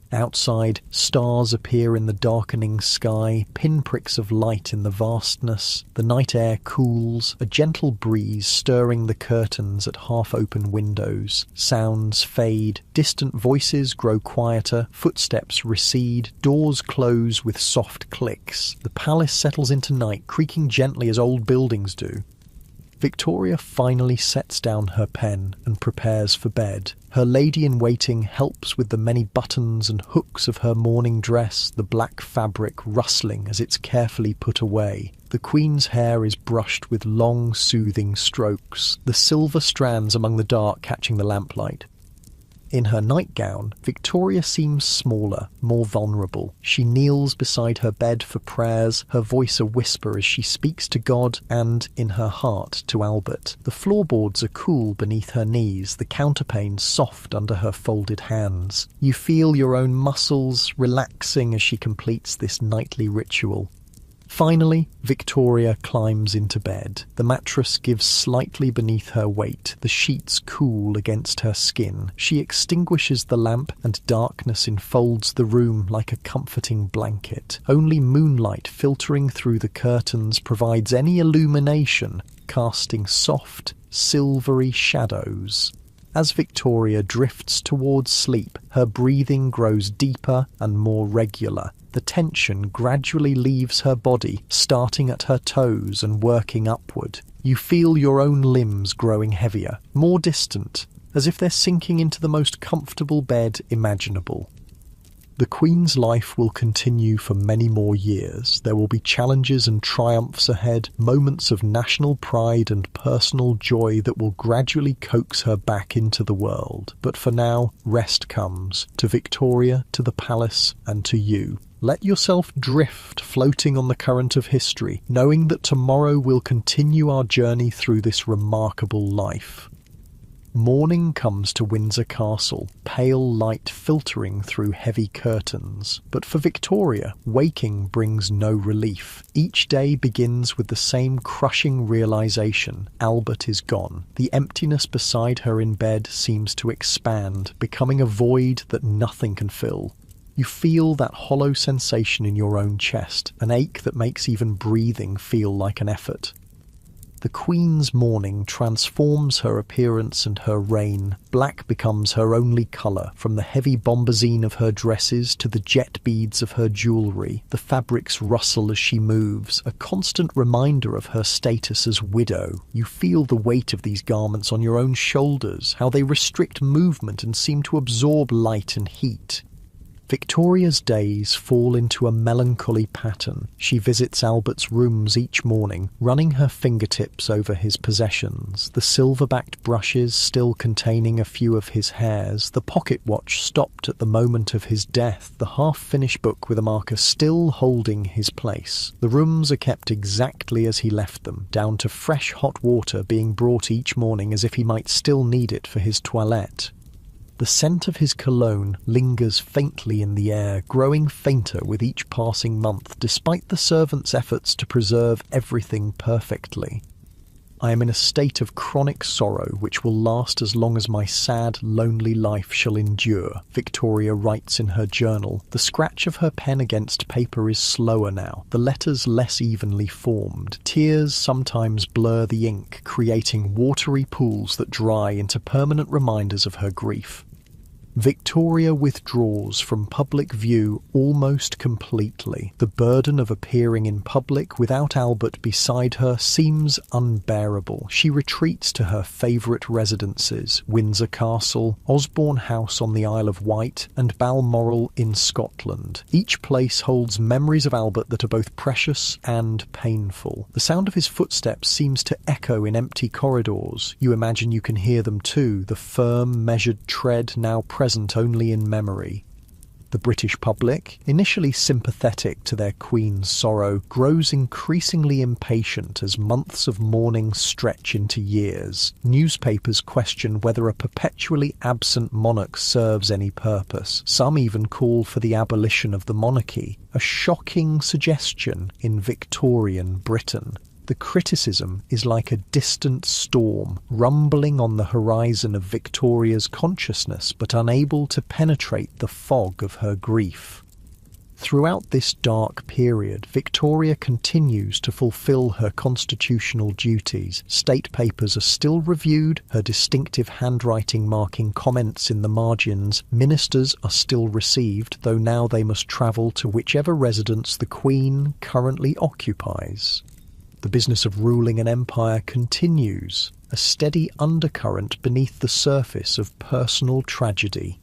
Outside, stars appear in the darkening sky, pinpricks of light in the vastness. The night air cools, a gentle breeze stirring the curtains at half-open windows. Sounds fade, distant voices grow quieter, footsteps recede, doors close with soft clicks. The palace settles into night, creaking gently as old buildings do. Victoria finally sets down her pen and prepares for bed. Her lady-in-waiting helps with the many buttons and hooks of her morning dress, the black fabric rustling as it's carefully put away. The Queen's hair is brushed with long, soothing strokes, the silver strands among the dark catching the lamplight. In her nightgown, Victoria seems smaller, more vulnerable. She kneels beside her bed for prayers, her voice a whisper as she speaks to God and, in her heart, to Albert. The floorboards are cool beneath her knees, the counterpane soft under her folded hands. You feel your own muscles relaxing as she completes this nightly ritual. Finally, Victoria climbs into bed. The mattress gives slightly beneath her weight, the sheets cool against her skin. She extinguishes the lamp and darkness enfolds the room like a comforting blanket. Only moonlight filtering through the curtains provides any illumination, casting soft, silvery shadows. As Victoria drifts towards sleep, her breathing grows deeper and more regular. The tension gradually leaves her body, starting at her toes and working upward. You feel your own limbs growing heavier, more distant, as if they're sinking into the most comfortable bed imaginable. The Queen's life will continue for many more years. There will be challenges and triumphs ahead, moments of national pride and personal joy that will gradually coax her back into the world. But for now, rest comes, to Victoria, to the palace, and to you. Let yourself drift, floating on the current of history, knowing that tomorrow we'll continue our journey through this remarkable life. Morning comes to Windsor Castle, pale light filtering through heavy curtains. But for Victoria, waking brings no relief. Each day begins with the same crushing realization: Albert is gone. The emptiness beside her in bed seems to expand, becoming a void that nothing can fill. You feel that hollow sensation in your own chest, an ache that makes even breathing feel like an effort. The Queen's mourning transforms her appearance and her reign. Black becomes her only colour, from the heavy bombazine of her dresses to the jet beads of her jewellery. The fabrics rustle as she moves, a constant reminder of her status as widow. You feel the weight of these garments on your own shoulders, how they restrict movement and seem to absorb light and heat. Victoria's days fall into a melancholy pattern. She visits Albert's rooms each morning, running her fingertips over his possessions, the silver-backed brushes still containing a few of his hairs, the pocket watch stopped at the moment of his death, the half-finished book with a marker still holding his place. The rooms are kept exactly as he left them, down to fresh hot water being brought each morning as if he might still need it for his toilette. The scent of his cologne lingers faintly in the air, growing fainter with each passing month, despite the servants' efforts to preserve everything perfectly. "I am in a state of chronic sorrow which will last as long as my sad, lonely life shall endure," Victoria writes in her journal. The scratch of her pen against paper is slower now, the letters less evenly formed. Tears sometimes blur the ink, creating watery pools that dry into permanent reminders of her grief. Victoria withdraws from public view almost completely. The burden of appearing in public without Albert beside her seems unbearable. She retreats to her favourite residences, Windsor Castle, Osborne House on the Isle of Wight, and Balmoral in Scotland. Each place holds memories of Albert that are both precious and painful. The sound of his footsteps seems to echo in empty corridors. You imagine you can hear them too, the firm, measured tread now present only in memory. The British public, initially sympathetic to their Queen's sorrow, grows increasingly impatient as months of mourning stretch into years. Newspapers question whether a perpetually absent monarch serves any purpose. Some even call for the abolition of the monarchy, a shocking suggestion in Victorian Britain. The criticism is like a distant storm, rumbling on the horizon of Victoria's consciousness, but unable to penetrate the fog of her grief. Throughout this dark period, Victoria continues to fulfil her constitutional duties. State papers are still reviewed, her distinctive handwriting marking comments in the margins. Ministers are still received, though now they must travel to whichever residence the Queen currently occupies. The business of ruling an empire continues, a steady undercurrent beneath the surface of personal tragedy.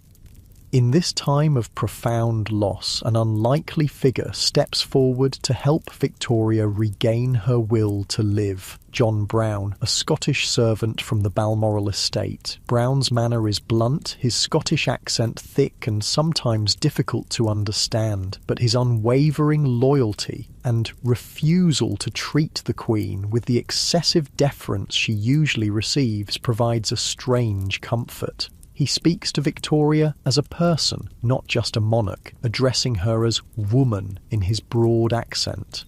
In this time of profound loss, an unlikely figure steps forward to help Victoria regain her will to live. John Brown, a Scottish servant from the Balmoral estate. Brown's manner is blunt, his Scottish accent thick and sometimes difficult to understand, but his unwavering loyalty and refusal to treat the Queen with the excessive deference she usually receives provides a strange comfort. He speaks to Victoria as a person, not just a monarch, addressing her as woman in his broad accent.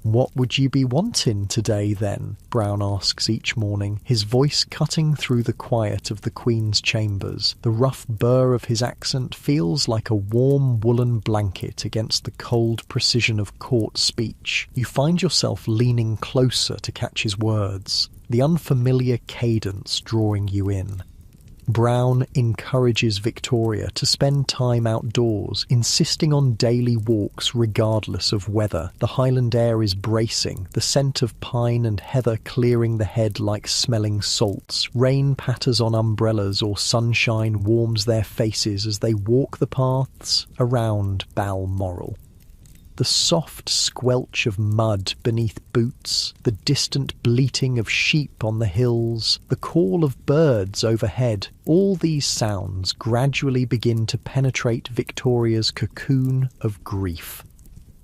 "What would you be wanting today, then?" Brown asks each morning, his voice cutting through the quiet of the Queen's chambers. The rough burr of his accent feels like a warm woolen blanket against the cold precision of court speech. You find yourself leaning closer to catch his words, the unfamiliar cadence drawing you in. Brown encourages Victoria to spend time outdoors, insisting on daily walks regardless of weather. The Highland air is bracing, the scent of pine and heather clearing the head like smelling salts. Rain patters on umbrellas or sunshine warms their faces as they walk the paths around Balmoral. The soft squelch of mud beneath boots, the distant bleating of sheep on the hills, the call of birds overhead, all these sounds gradually begin to penetrate Victoria's cocoon of grief.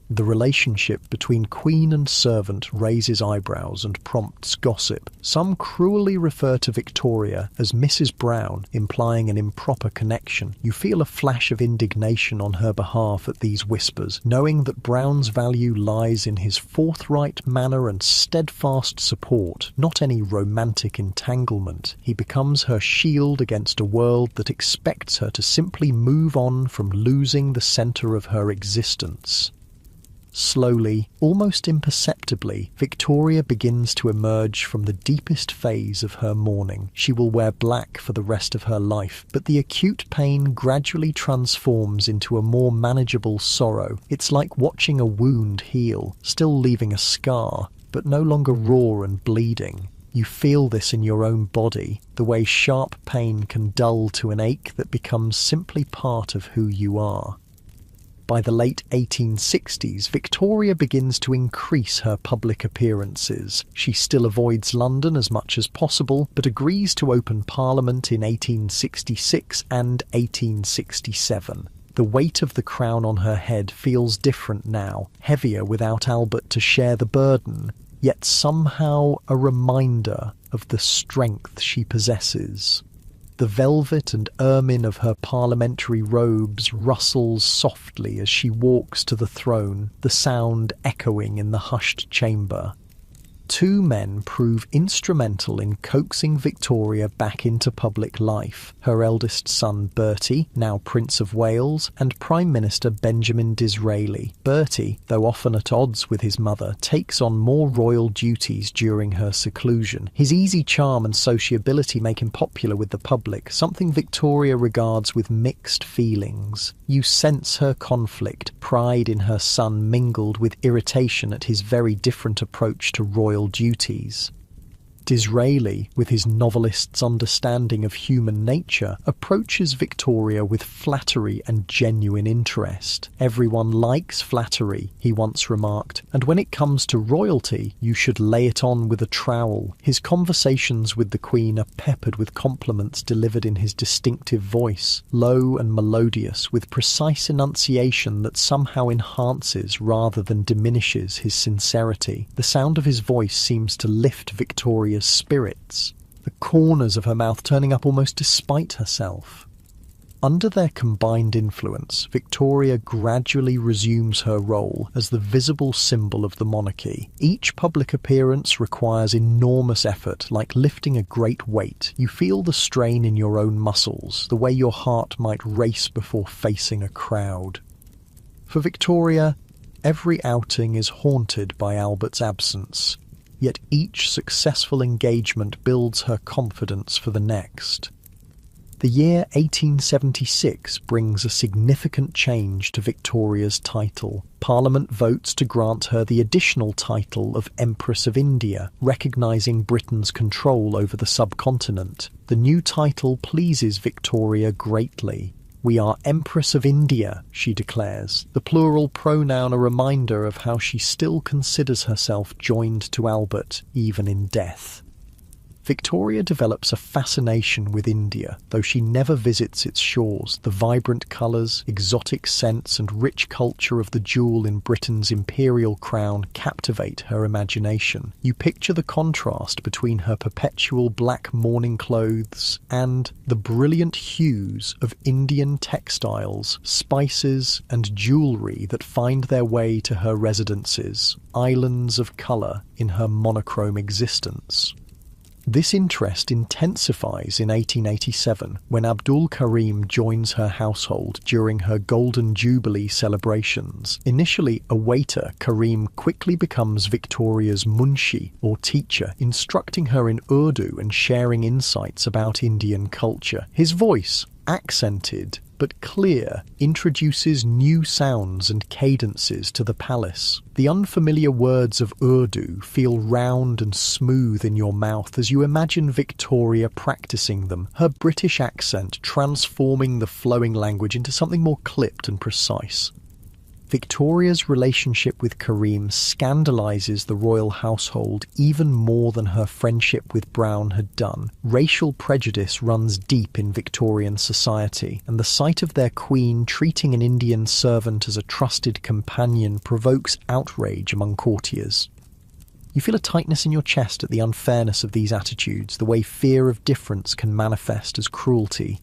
The relationship between Queen and servant raises eyebrows and prompts gossip. Some cruelly refer to Victoria as Mrs. Brown, implying an improper connection. You feel a flash of indignation on her behalf at these whispers, knowing that Brown's value lies in his forthright manner and steadfast support, not any romantic entanglement. He becomes her shield against a world that expects her to simply move on from losing the centre of her existence. Slowly, almost imperceptibly, Victoria begins to emerge from the deepest phase of her mourning. She will wear black for the rest of her life, but the acute pain gradually transforms into a more manageable sorrow. It's like watching a wound heal, still leaving a scar, but no longer raw and bleeding. You feel this in your own body, the way sharp pain can dull to an ache that becomes simply part of who you are. By the late 1860s, Victoria begins to increase her public appearances. She still avoids London as much as possible, but agrees to open Parliament in 1866 and 1867. The weight of the crown on her head feels different now, heavier without Albert to share the burden, yet somehow a reminder of the strength she possesses. The velvet and ermine of her parliamentary robes rustles softly as she walks to the throne, the sound echoing in the hushed chamber. Two men prove instrumental in coaxing Victoria back into public life: her eldest son Bertie, now Prince of Wales, and Prime Minister Benjamin Disraeli. Bertie, though often at odds with his mother, takes on more royal duties during her seclusion. His easy charm and sociability make him popular with the public, something Victoria regards with mixed feelings. You sense her conflict, pride in her son mingled with irritation at his very different approach to royal duties. Disraeli, with his novelist's understanding of human nature, approaches Victoria with flattery and genuine interest. "Everyone likes flattery," he once remarked, "and when it comes to royalty, you should lay it on with a trowel." His conversations with the Queen are peppered with compliments delivered in his distinctive voice, low and melodious, with precise enunciation that somehow enhances rather than diminishes his sincerity. The sound of his voice seems to lift Victoria's spirits, the corners of her mouth turning up almost despite herself. Under their combined influence, Victoria gradually resumes her role as the visible symbol of the monarchy. Each public appearance requires enormous effort, like lifting a great weight. You feel the strain in your own muscles, the way your heart might race before facing a crowd. For Victoria, every outing is haunted by Albert's absence. Yet each successful engagement builds her confidence for the next. The year 1876 brings a significant change to Victoria's title. Parliament votes to grant her the additional title of Empress of India, recognising Britain's control over the subcontinent. The new title pleases Victoria greatly. "We are Empress of India," she declares, the plural pronoun a reminder of how she still considers herself joined to Albert, even in death. Victoria develops a fascination with India, though she never visits its shores. The vibrant colours, exotic scents and rich culture of the jewel in Britain's imperial crown captivate her imagination. You picture the contrast between her perpetual black mourning clothes and the brilliant hues of Indian textiles, spices and jewellery that find their way to her residences, islands of colour in her monochrome existence. This interest intensifies in 1887 when Abdul Karim joins her household during her Golden Jubilee celebrations. Initially a waiter, Karim quickly becomes Victoria's munshi, or teacher, instructing her in Urdu and sharing insights about Indian culture. His voice, accented but clear, introduces new sounds and cadences to the palace. The unfamiliar words of Urdu feel round and smooth in your mouth as you imagine Victoria practicing them, her British accent transforming the flowing language into something more clipped and precise. Victoria's relationship with Karim scandalises the royal household even more than her friendship with Brown had done. Racial prejudice runs deep in Victorian society, and the sight of their queen treating an Indian servant as a trusted companion provokes outrage among courtiers. You feel a tightness in your chest at the unfairness of these attitudes, the way fear of difference can manifest as cruelty.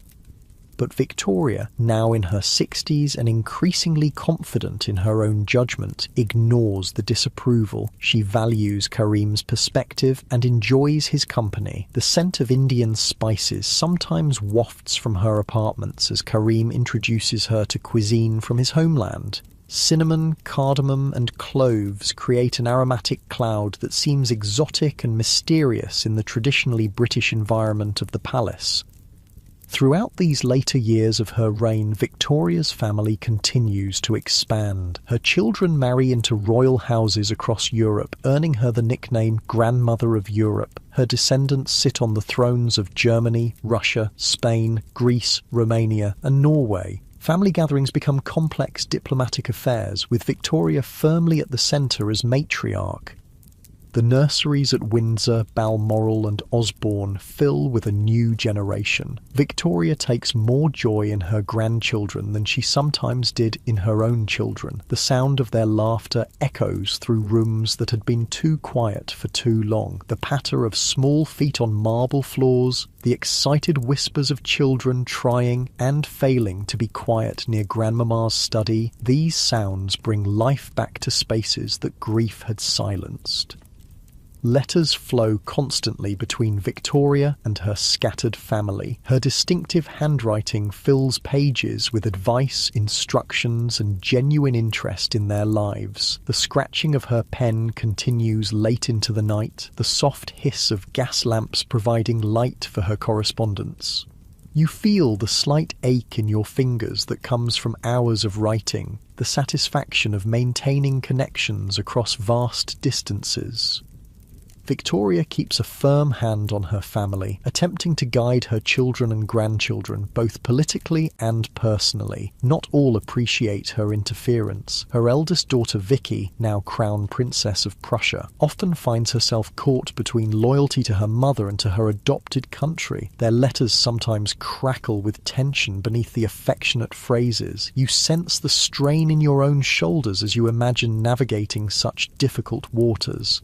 But Victoria, now in her 60s and increasingly confident in her own judgment, ignores the disapproval. She values Karim's perspective and enjoys his company. The scent of Indian spices sometimes wafts from her apartments as Karim introduces her to cuisine from his homeland. Cinnamon, cardamom and cloves create an aromatic cloud that seems exotic and mysterious in the traditionally British environment of the palace. Throughout these later years of her reign, Victoria's family continues to expand. Her children marry into royal houses across Europe, earning her the nickname Grandmother of Europe. Her descendants sit on the thrones of Germany, Russia, Spain, Greece, Romania, and Norway. Family gatherings become complex diplomatic affairs, with Victoria firmly at the centre as matriarch. The nurseries at Windsor, Balmoral and Osborne fill with a new generation. Victoria takes more joy in her grandchildren than she sometimes did in her own children. The sound of their laughter echoes through rooms that had been too quiet for too long. The patter of small feet on marble floors, the excited whispers of children trying and failing to be quiet near Grandmama's study, these sounds bring life back to spaces that grief had silenced. Letters flow constantly between Victoria and her scattered family. Her distinctive handwriting fills pages with advice, instructions, and genuine interest in their lives. The scratching of her pen continues late into the night, the soft hiss of gas lamps providing light for her correspondence. You feel the slight ache in your fingers that comes from hours of writing, the satisfaction of maintaining connections across vast distances. Victoria keeps a firm hand on her family, attempting to guide her children and grandchildren, both politically and personally. Not all appreciate her interference. Her eldest daughter Vicky, now Crown Princess of Prussia, often finds herself caught between loyalty to her mother and to her adopted country. Their letters sometimes crackle with tension beneath the affectionate phrases. You sense the strain in your own shoulders as you imagine navigating such difficult waters.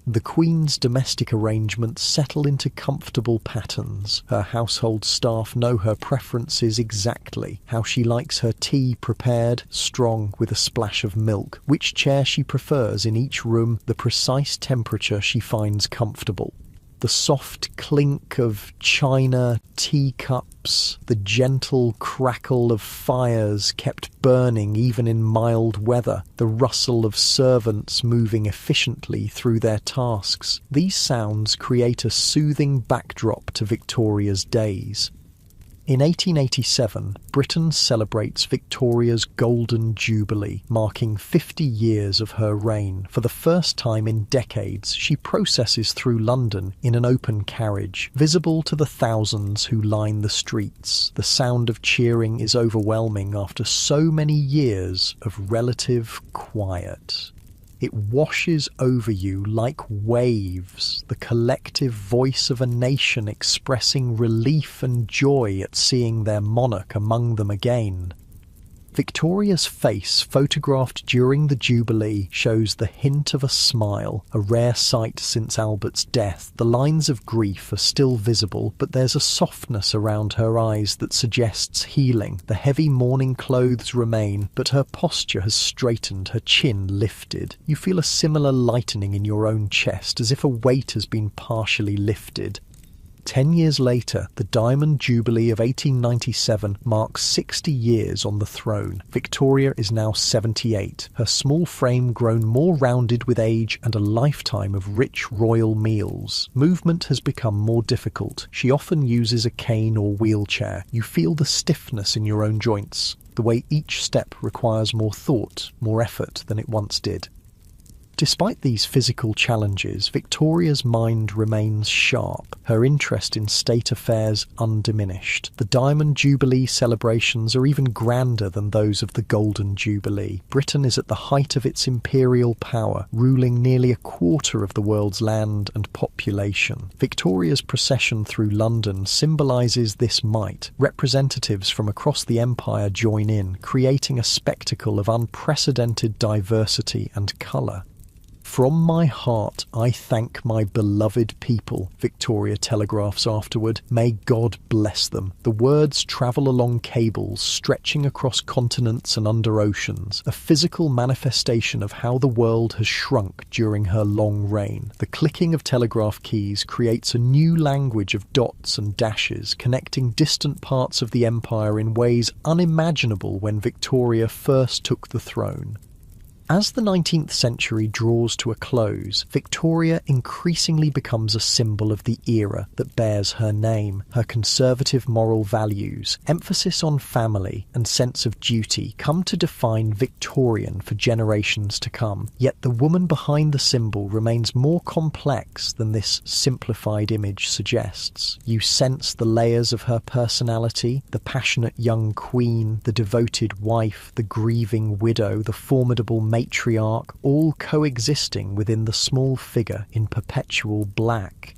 The Queen's domestic arrangements settle into comfortable patterns. Her household staff know her preferences exactly, how she likes her tea prepared, strong with a splash of milk, which chair she prefers in each room, the precise temperature she finds comfortable. The soft clink of china, teacups, the gentle crackle of fires kept burning even in mild weather, the rustle of servants moving efficiently through their tasks. These sounds create a soothing backdrop to Victoria's days. In 1887, Britain celebrates Victoria's Golden Jubilee, marking 50 years of her reign. For the first time in decades, she processes through London in an open carriage, visible to the thousands who line the streets. The sound of cheering is overwhelming after so many years of relative quiet. It washes over you like waves, the collective voice of a nation expressing relief and joy at seeing their monarch among them again. Victoria's face, photographed during the Jubilee, shows the hint of a smile, a rare sight since Albert's death. The lines of grief are still visible, but there's a softness around her eyes that suggests healing. The heavy mourning clothes remain, but her posture has straightened, her chin lifted. You feel a similar lightening in your own chest, as if a weight has been partially lifted. 10 years later, the Diamond Jubilee of 1897 marks 60 years on the throne. Victoria is now 78, her small frame grown more rounded with age and a lifetime of rich royal meals. Movement has become more difficult. She often uses a cane or wheelchair. You feel the stiffness in your own joints, the way each step requires more thought, more effort than it once did. Despite these physical challenges, Victoria's mind remains sharp, her interest in state affairs undiminished. The Diamond Jubilee celebrations are even grander than those of the Golden Jubilee. Britain is at the height of its imperial power, ruling nearly a quarter of the world's land and population. Victoria's procession through London symbolises this might. Representatives from across the empire join in, creating a spectacle of unprecedented diversity and colour. "From my heart I thank my beloved people," Victoria telegraphs afterward. "May God bless them." The words travel along cables stretching across continents and under oceans, a physical manifestation of how the world has shrunk during her long reign. The clicking of telegraph keys creates a new language of dots and dashes, connecting distant parts of the empire in ways unimaginable when Victoria first took the throne. As the 19th century draws to a close, Victoria increasingly becomes a symbol of the era that bears her name. Her conservative moral values, emphasis on family, and sense of duty come to define Victorian for generations to come. Yet the woman behind the symbol remains more complex than this simplified image suggests. You sense the layers of her personality, the passionate young queen, the devoted wife, the grieving widow, the formidable matriarch, all coexisting within the small figure in perpetual black.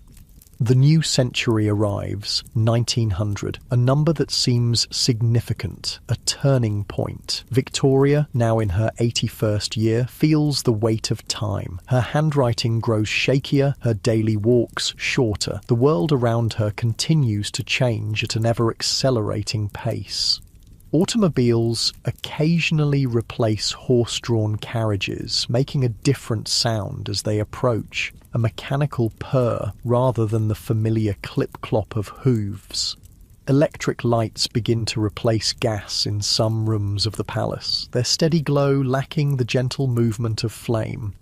The new century arrives, 1900, a number that seems significant, a turning point. Victoria, now in her 81st year, feels the weight of time. Her handwriting grows shakier, her daily walks shorter. The world around her continues to change at an ever-accelerating pace. Automobiles occasionally replace horse-drawn carriages, making a different sound as they approach, a mechanical purr rather than the familiar clip-clop of hooves. Electric lights begin to replace gas in some rooms of the palace, their steady glow lacking the gentle movement of flame.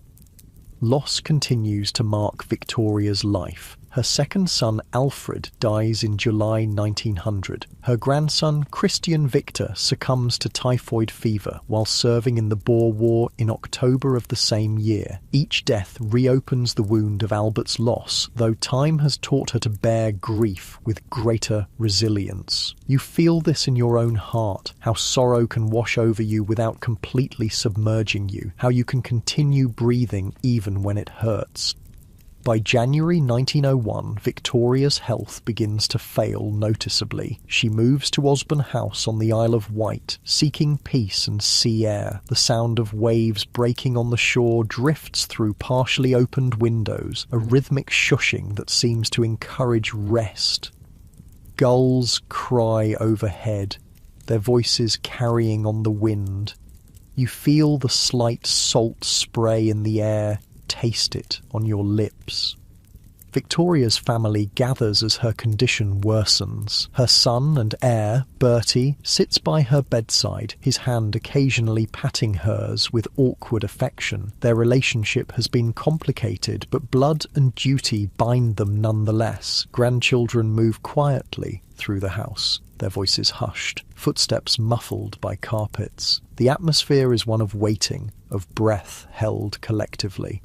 Loss continues to mark Victoria's life. Her second son, Alfred, dies in July 1900. Her grandson, Christian Victor, succumbs to typhoid fever while serving in the Boer War in October of the same year. Each death reopens the wound of Albert's loss, though time has taught her to bear grief with greater resilience. You feel this in your own heart, how sorrow can wash over you without completely submerging you, how you can continue breathing even when it hurts. By January 1901, Victoria's health begins to fail noticeably. She moves to Osborne House on the Isle of Wight, seeking peace and sea air. The sound of waves breaking on the shore drifts through partially opened windows, a rhythmic shushing that seems to encourage rest. Gulls cry overhead, their voices carrying on the wind. You feel the slight salt spray in the air, taste it on your lips. Victoria's family gathers as her condition worsens. Her son and heir, Bertie, sits by her bedside, his hand occasionally patting hers with awkward affection. Their relationship has been complicated, but blood and duty bind them nonetheless. Grandchildren move quietly through the house, their voices hushed, footsteps muffled by carpets. The atmosphere is one of waiting, of breath held collectively.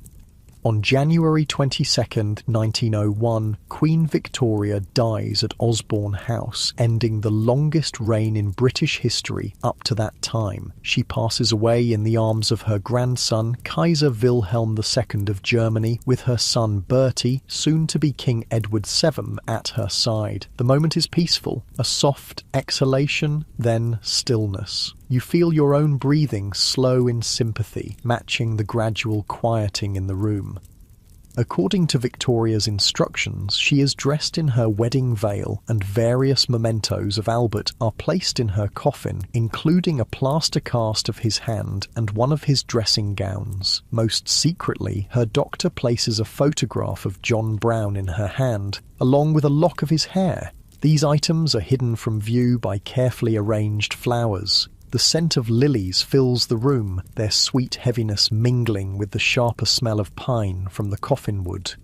On January 22nd, 1901, Queen Victoria dies at Osborne House, ending the longest reign in British history up to that time. She passes away in the arms of her grandson, Kaiser Wilhelm II of Germany, with her son Bertie, soon to be King Edward VII, at her side. The moment is peaceful, a soft exhalation, then stillness. You feel your own breathing slow in sympathy, matching the gradual quieting in the room. According to Victoria's instructions, she is dressed in her wedding veil, and various mementos of Albert are placed in her coffin, including a plaster cast of his hand and one of his dressing gowns. Most secretly, her doctor places a photograph of John Brown in her hand, along with a lock of his hair. These items are hidden from view by carefully arranged flowers. The scent of lilies fills the room, their sweet heaviness mingling with the sharper smell of pine from the coffin wood.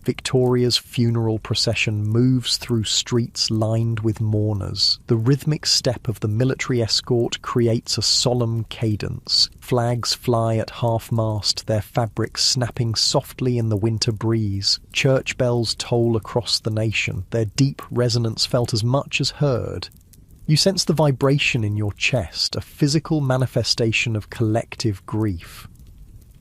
Victoria's funeral procession moves through streets lined with mourners. The rhythmic step of the military escort creates a solemn cadence. Flags fly at half-mast, their fabrics snapping softly in the winter breeze. Church bells toll across the nation, their deep resonance felt as much as heard. You sense the vibration in your chest, a physical manifestation of collective grief.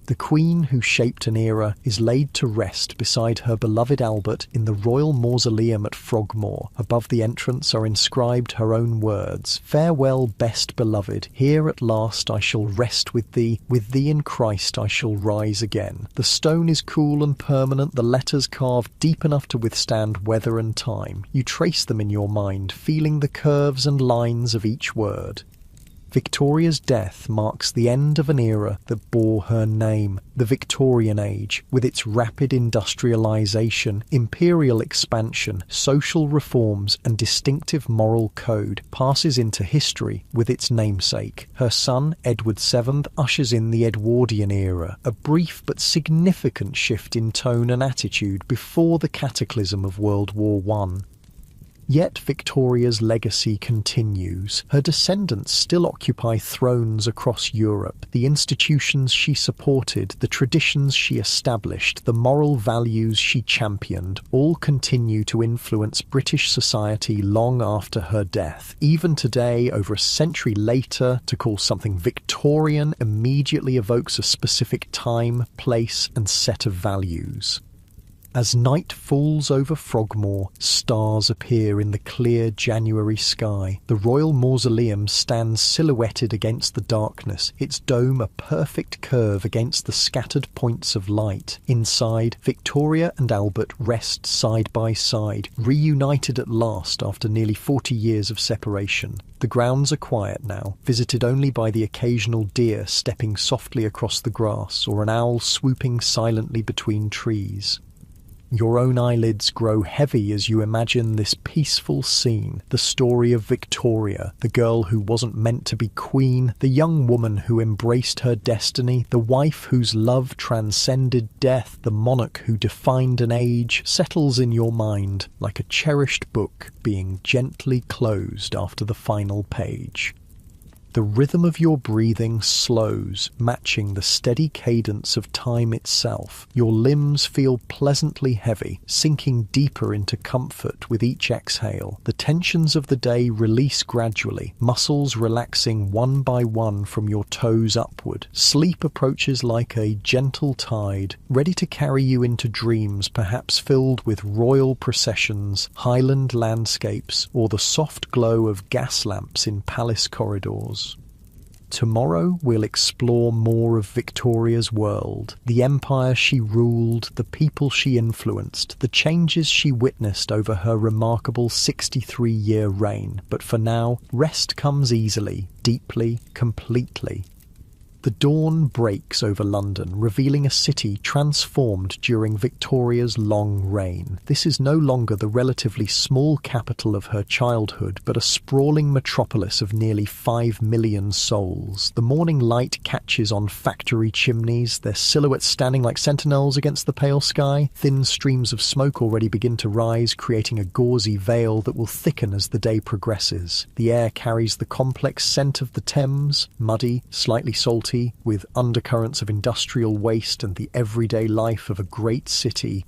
The Queen who shaped an era is laid to rest beside her beloved Albert in the royal mausoleum at Frogmore. Above the entrance are inscribed her own words, "Farewell, best beloved, here at last I shall rest with thee in Christ I shall rise again." The stone is cool and permanent, the letters carved deep enough to withstand weather and time. You trace them in your mind, feeling the curves and lines of each word. Victoria's death marks the end of an era that bore her name. The Victorian Age, with its rapid industrialisation, imperial expansion, social reforms and distinctive moral code, passes into history with its namesake. Her son, Edward VII, ushers in the Edwardian era, a brief but significant shift in tone and attitude before the cataclysm of World War I. Yet Victoria's legacy continues. Her descendants still occupy thrones across Europe. The institutions she supported, the traditions she established, the moral values she championed, all continue to influence British society long after her death. Even today, over a century later, to call something Victorian immediately evokes a specific time, place, and set of values. As night falls over Frogmore, stars appear in the clear January sky. The Royal Mausoleum stands silhouetted against the darkness, its dome a perfect curve against the scattered points of light. Inside, Victoria and Albert rest side by side, reunited at last after nearly 40 years of separation. The grounds are quiet now, visited only by the occasional deer stepping softly across the grass or an owl swooping silently between trees. Your own eyelids grow heavy as you imagine this peaceful scene, the story of Victoria, the girl who wasn't meant to be queen, the young woman who embraced her destiny, the wife whose love transcended death, the monarch who defined an age, settles in your mind like a cherished book being gently closed after the final page. The rhythm of your breathing slows, matching the steady cadence of time itself. Your limbs feel pleasantly heavy, sinking deeper into comfort with each exhale. The tensions of the day release gradually, muscles relaxing one by one from your toes upward. Sleep approaches like a gentle tide, ready to carry you into dreams perhaps filled with royal processions, highland landscapes, or the soft glow of gas lamps in palace corridors. Tomorrow we'll explore more of Victoria's world, the empire she ruled, the people she influenced, the changes she witnessed over her remarkable 63-year reign. But for now, rest comes easily, deeply, completely. The dawn breaks over London, revealing a city transformed during Victoria's long reign. This is no longer the relatively small capital of her childhood, but a sprawling metropolis of nearly 5 million souls. The morning light catches on factory chimneys, their silhouettes standing like sentinels against the pale sky. Thin streams of smoke already begin to rise, creating a gauzy veil that will thicken as the day progresses. The air carries the complex scent of the Thames, muddy, slightly salty, with undercurrents of industrial waste and the everyday life of a great city.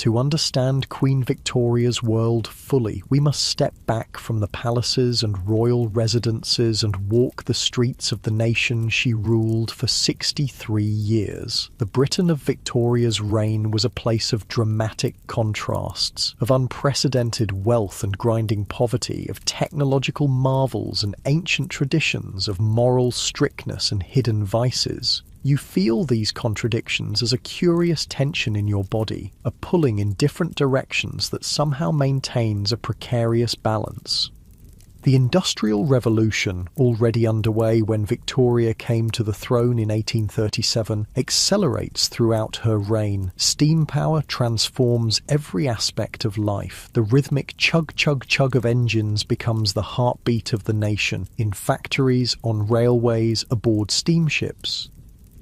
To understand Queen Victoria's world fully, we must step back from the palaces and royal residences and walk the streets of the nation she ruled for 63 years. The Britain of Victoria's reign was a place of dramatic contrasts, of unprecedented wealth and grinding poverty, of technological marvels and ancient traditions, of moral strictness and hidden vices. You feel these contradictions as a curious tension in your body, a pulling in different directions that somehow maintains a precarious balance. The Industrial Revolution, already underway when Victoria came to the throne in 1837, accelerates throughout her reign. Steam power transforms every aspect of life. The rhythmic chug-chug-chug of engines becomes the heartbeat of the nation, in factories, on railways, aboard steamships.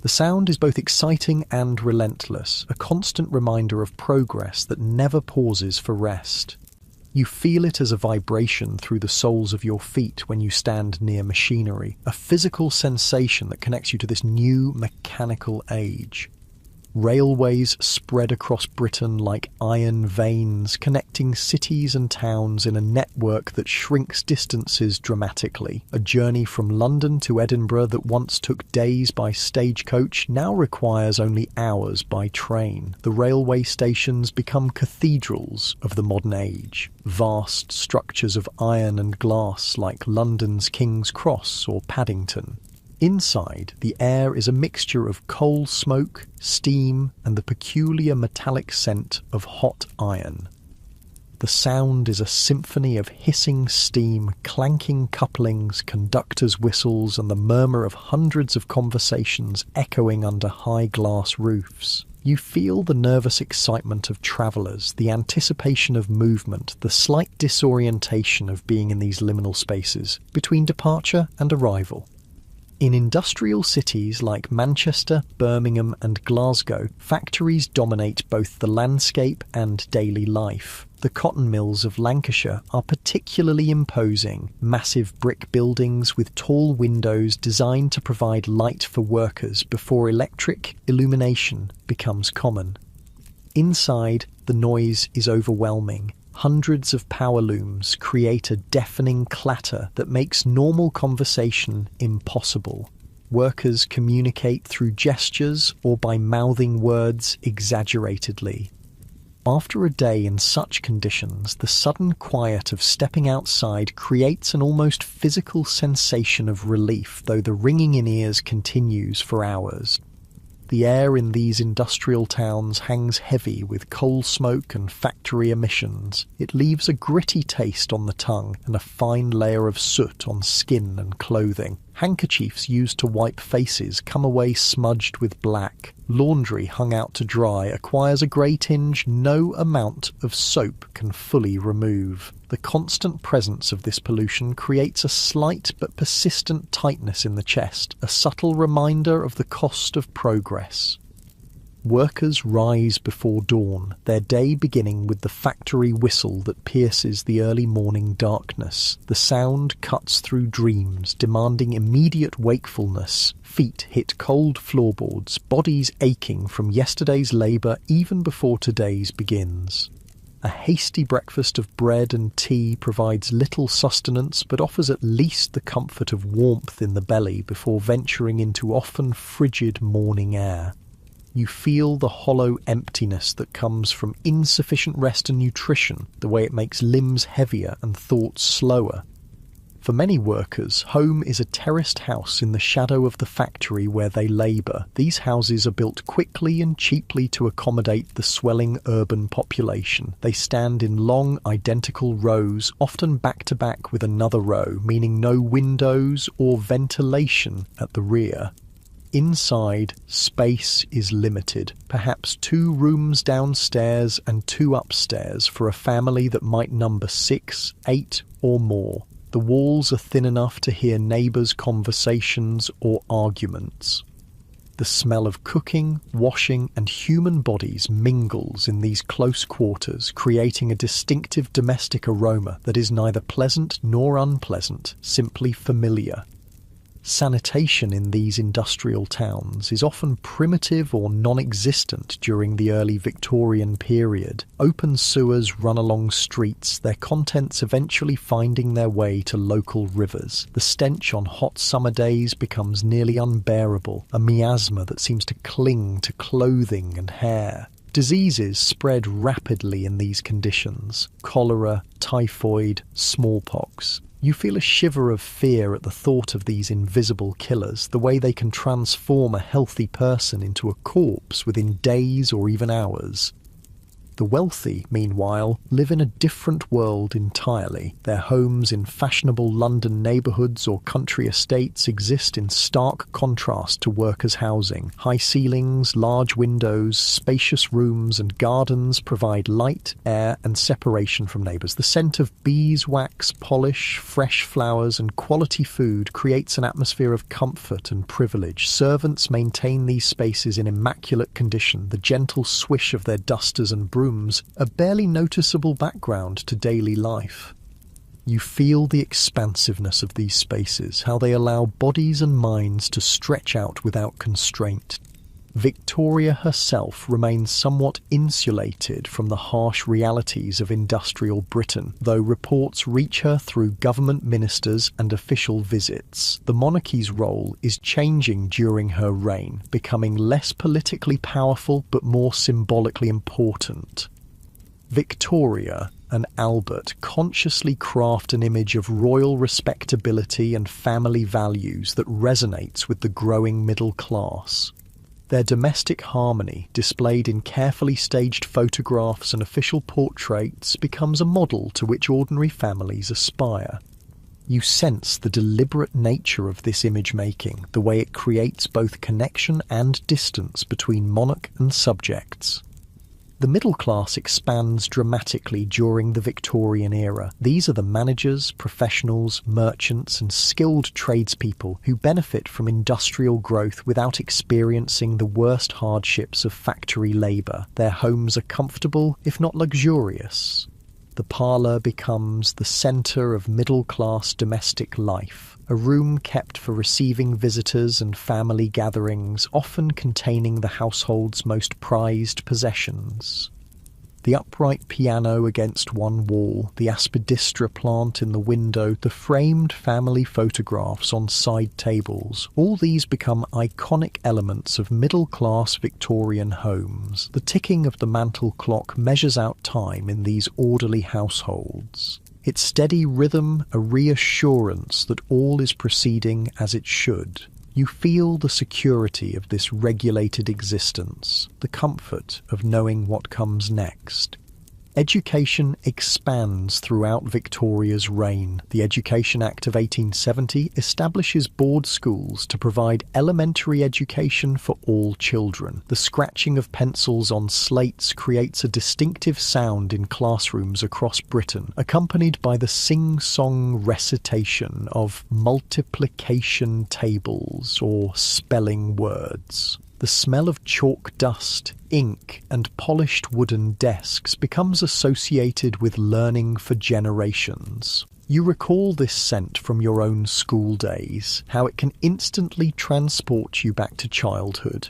The sound is both exciting and relentless, a constant reminder of progress that never pauses for rest. You feel it as a vibration through the soles of your feet when you stand near machinery, a physical sensation that connects you to this new mechanical age. Railways spread across Britain like iron veins, connecting cities and towns in a network that shrinks distances dramatically. A journey from London to Edinburgh that once took days by stagecoach now requires only hours by train. The railway stations become cathedrals of the modern age, vast structures of iron and glass like London's King's Cross or Paddington. Inside, the air is a mixture of coal smoke, steam, and the peculiar metallic scent of hot iron. The sound is a symphony of hissing steam, clanking couplings, conductors' whistles, and the murmur of hundreds of conversations echoing under high glass roofs. You feel the nervous excitement of travellers, the anticipation of movement, the slight disorientation of being in these liminal spaces between departure and arrival. In industrial cities like Manchester, Birmingham and Glasgow, factories dominate both the landscape and daily life. The cotton mills of Lancashire are particularly imposing, massive brick buildings with tall windows designed to provide light for workers before electric illumination becomes common. Inside, the noise is overwhelming. Hundreds of power looms create a deafening clatter that makes normal conversation impossible. Workers communicate through gestures or by mouthing words exaggeratedly. After a day in such conditions, the sudden quiet of stepping outside creates an almost physical sensation of relief, though the ringing in ears continues for hours. The air in these industrial towns hangs heavy with coal smoke and factory emissions. It leaves a gritty taste on the tongue and a fine layer of soot on skin and clothing. Handkerchiefs used to wipe faces come away smudged with black. Laundry hung out to dry acquires a grey tinge no amount of soap can fully remove. The constant presence of this pollution creates a slight but persistent tightness in the chest, a subtle reminder of the cost of progress. Workers rise before dawn, their day beginning with the factory whistle that pierces the early morning darkness. The sound cuts through dreams, demanding immediate wakefulness. Feet hit cold floorboards, bodies aching from yesterday's labour even before today's begins. A hasty breakfast of bread and tea provides little sustenance but offers at least the comfort of warmth in the belly before venturing into often frigid morning air. You feel the hollow emptiness that comes from insufficient rest and nutrition, the way it makes limbs heavier and thoughts slower. For many workers, home is a terraced house in the shadow of the factory where they labour. These houses are built quickly and cheaply to accommodate the swelling urban population. They stand in long, identical rows, often back to back with another row, meaning no windows or ventilation at the rear. Inside, space is limited, perhaps 2 rooms downstairs and 2 upstairs for a family that might number 6, 8 or more. The walls are thin enough to hear neighbours' conversations or arguments. The smell of cooking, washing and human bodies mingles in these close quarters, creating a distinctive domestic aroma that is neither pleasant nor unpleasant, simply familiar. Sanitation in these industrial towns is often primitive or non-existent during the early Victorian period. Open sewers run along streets, their contents eventually finding their way to local rivers. The stench on hot summer days becomes nearly unbearable, a miasma that seems to cling to clothing and hair. Diseases spread rapidly in these conditions: cholera, typhoid, smallpox. You feel a shiver of fear at the thought of these invisible killers, the way they can transform a healthy person into a corpse within days or even hours. The wealthy, meanwhile, live in a different world entirely. Their homes in fashionable London neighbourhoods or country estates exist in stark contrast to workers' housing. High ceilings, large windows, spacious rooms and gardens provide light, air and separation from neighbours. The scent of beeswax, polish, fresh flowers and quality food creates an atmosphere of comfort and privilege. Servants maintain these spaces in immaculate condition, the gentle swish of their dusters and brooms a barely noticeable background to daily life. You feel the expansiveness of these spaces, how they allow bodies and minds to stretch out without constraint. Victoria herself remains somewhat insulated from the harsh realities of industrial Britain, though reports reach her through government ministers and official visits. The monarchy's role is changing during her reign, becoming less politically powerful but more symbolically important. Victoria and Albert consciously craft an image of royal respectability and family values that resonates with the growing middle class. Their domestic harmony, displayed in carefully staged photographs and official portraits, becomes a model to which ordinary families aspire. You sense the deliberate nature of this image-making, the way it creates both connection and distance between monarch and subjects. The middle class expands dramatically during the Victorian era. These are the managers, professionals, merchants and skilled tradespeople who benefit from industrial growth without experiencing the worst hardships of factory labour. Their homes are comfortable, if not luxurious. The parlour becomes the centre of middle-class domestic life, a room kept for receiving visitors and family gatherings, often containing the household's most prized possessions. The upright piano against one wall, the aspidistra plant in the window, the framed family photographs on side tables, all these become iconic elements of middle-class Victorian homes. The ticking of the mantel clock measures out time in these orderly households. Its steady rhythm, a reassurance that all is proceeding as it should. You feel the security of this regulated existence, the comfort of knowing what comes next. Education expands throughout Victoria's reign. The Education Act of 1870 establishes board schools to provide elementary education for all children. The scratching of pencils on slates creates a distinctive sound in classrooms across Britain, accompanied by the sing-song recitation of multiplication tables or spelling words. The smell of chalk dust, ink, and polished wooden desks becomes associated with learning for generations. You recall this scent from your own school days, how it can instantly transport you back to childhood.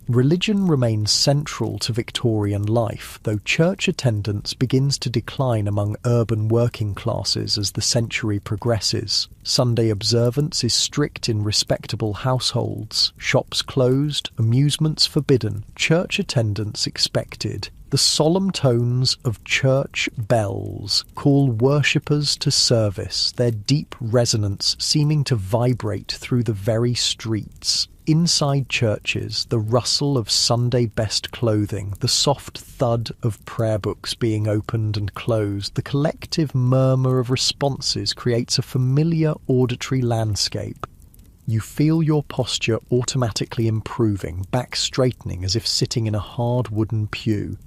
Religion remains central to Victorian life, though church attendance begins to decline among urban working classes as the century progresses. Sunday observance is strict in respectable households, shops closed, amusements forbidden, church attendance expected. The solemn tones of church bells call worshippers to service, their deep resonance seeming to vibrate through the very streets. Inside churches, the rustle of Sunday best clothing, the soft thud of prayer books being opened and closed, the collective murmur of responses creates a familiar auditory landscape. You feel your posture automatically improving, back straightening as if sitting in a hard wooden pew.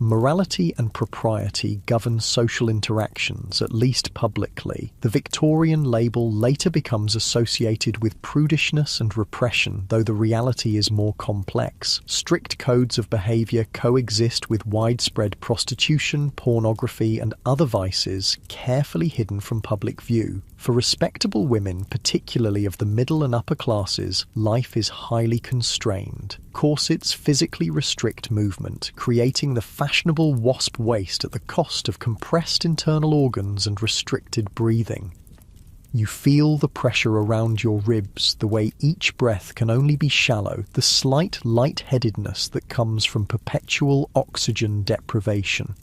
Morality and propriety govern social interactions, at least publicly. The Victorian label later becomes associated with prudishness and repression, though the reality is more complex. Strict codes of behaviour coexist with widespread prostitution, pornography, and other vices carefully hidden from public view. For respectable women, particularly of the middle and upper classes, life is highly constrained. Corsets physically restrict movement, creating the fashionable wasp waist at the cost of compressed internal organs and restricted breathing. You feel the pressure around your ribs, the way each breath can only be shallow, the slight lightheadedness that comes from perpetual oxygen deprivation.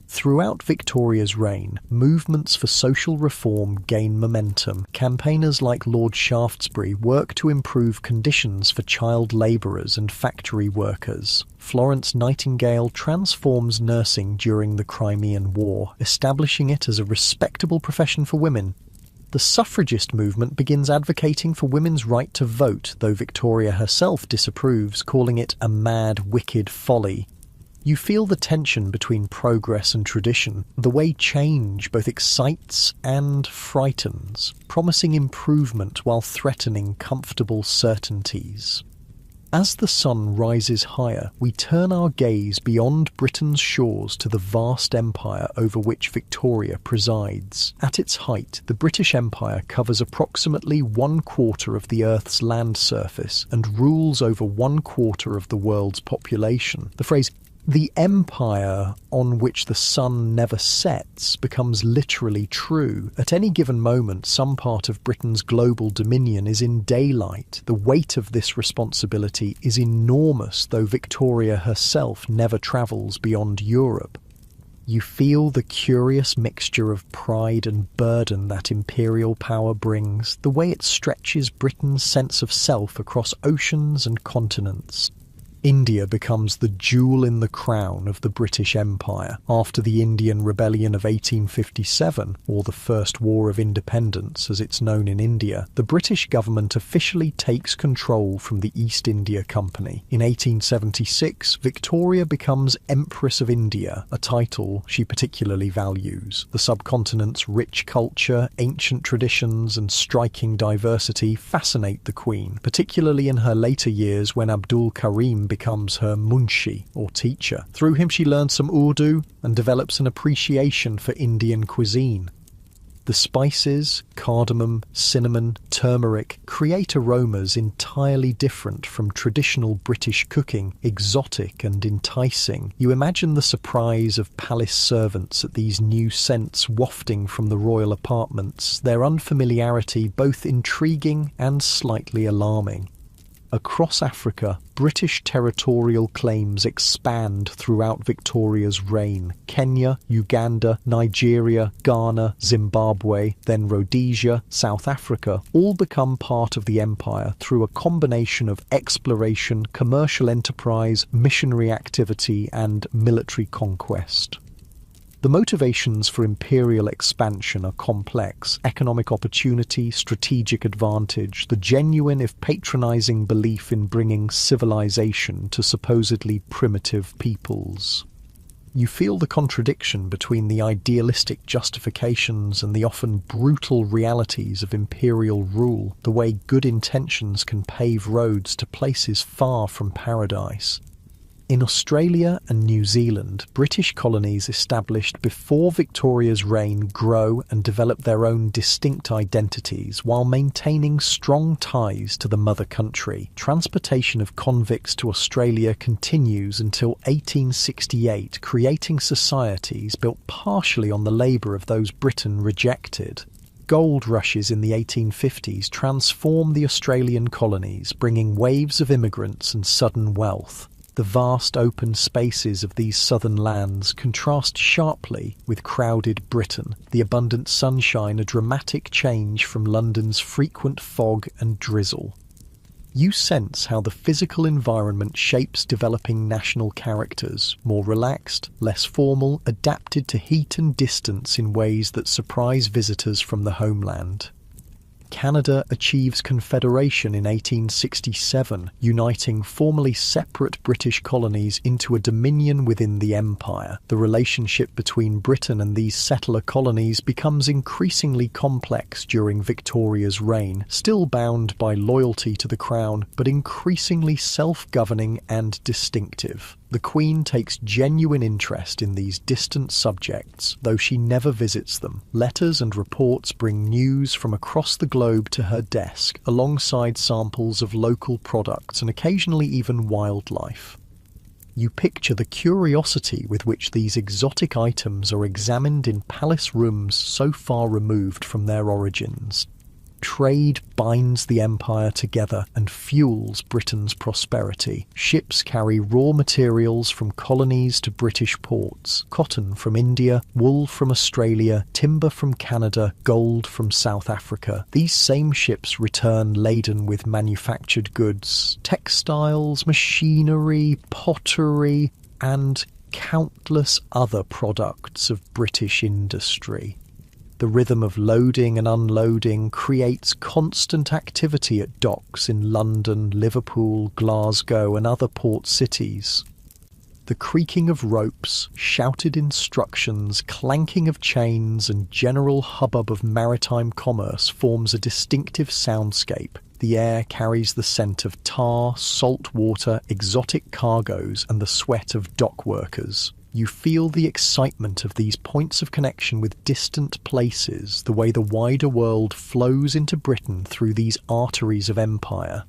Throughout Victoria's reign, movements for social reform gain momentum. Campaigners like Lord Shaftesbury work to improve conditions for child labourers and factory workers. Florence Nightingale transforms nursing during the Crimean War, establishing it as a respectable profession for women. The suffragist movement begins advocating for women's right to vote, though Victoria herself disapproves, calling it a mad, wicked folly. You feel the tension between progress and tradition, the way change both excites and frightens, promising improvement while threatening comfortable certainties. As the sun rises higher, we turn our gaze beyond Britain's shores to the vast empire over which Victoria presides. At its height, the British Empire covers approximately 1/4 of the Earth's land surface and rules over 1/4 of the world's population. The phrase "the empire on which the sun never sets" becomes literally true. At any given moment, some part of Britain's global dominion is in daylight. The weight of this responsibility is enormous, though Victoria herself never travels beyond Europe. You feel the curious mixture of pride and burden that imperial power brings, the way it stretches Britain's sense of self across oceans and continents. India becomes the jewel in the crown of the British Empire. After the Indian Rebellion of 1857, or the First War of Independence as it's known in India, the British government officially takes control from the East India Company. In 1876, Victoria becomes Empress of India, a title she particularly values. The subcontinent's rich culture, ancient traditions, and striking diversity fascinate the Queen, particularly in her later years when Abdul Karim becomes her munshi, or teacher. Through him she learns some Urdu and develops an appreciation for Indian cuisine. The spices, cardamom, cinnamon, turmeric, create aromas entirely different from traditional British cooking, exotic and enticing. You imagine the surprise of palace servants at these new scents wafting from the royal apartments, their unfamiliarity both intriguing and slightly alarming. Across Africa, British territorial claims expand throughout Victoria's reign. Kenya, Uganda, Nigeria, Ghana, Zimbabwe, then Rhodesia, South Africa, all become part of the empire through a combination of exploration, commercial enterprise, missionary activity, and military conquest. The motivations for imperial expansion are complex: economic opportunity, strategic advantage, the genuine if patronizing belief in bringing civilization to supposedly primitive peoples. You feel the contradiction between the idealistic justifications and the often brutal realities of imperial rule, the way good intentions can pave roads to places far from paradise. In Australia and New Zealand, British colonies established before Victoria's reign grow and develop their own distinct identities while maintaining strong ties to the mother country. Transportation of convicts to Australia continues until 1868, creating societies built partially on the labour of those Britain rejected. Gold rushes in the 1850s transform the Australian colonies, bringing waves of immigrants and sudden wealth. The vast open spaces of these southern lands contrast sharply with crowded Britain, the abundant sunshine a dramatic change from London's frequent fog and drizzle. You sense how the physical environment shapes developing national characters, more relaxed, less formal, adapted to heat and distance in ways that surprise visitors from the homeland. Canada achieves confederation in 1867, uniting formerly separate British colonies into a dominion within the empire. The relationship between Britain and these settler colonies becomes increasingly complex during Victoria's reign, still bound by loyalty to the crown, but increasingly self-governing and distinctive. The Queen takes genuine interest in these distant subjects, though she never visits them. Letters and reports bring news from across the globe to her desk, alongside samples of local products and occasionally even wildlife. You picture the curiosity with which these exotic items are examined in palace rooms so far removed from their origins. Trade binds the empire together and fuels Britain's prosperity. Ships carry raw materials from colonies to British ports: cotton from India, wool from Australia, timber from Canada, gold from South Africa. These same ships return laden with manufactured goods, textiles, machinery, pottery, and countless other products of British industry. The rhythm of loading and unloading creates constant activity at docks in London, Liverpool, Glasgow, and other port cities. The creaking of ropes, shouted instructions, clanking of chains, and general hubbub of maritime commerce forms a distinctive soundscape. The air carries the scent of tar, salt water, exotic cargoes, and the sweat of dock workers. You feel the excitement of these points of connection with distant places, the way the wider world flows into Britain through these arteries of empire.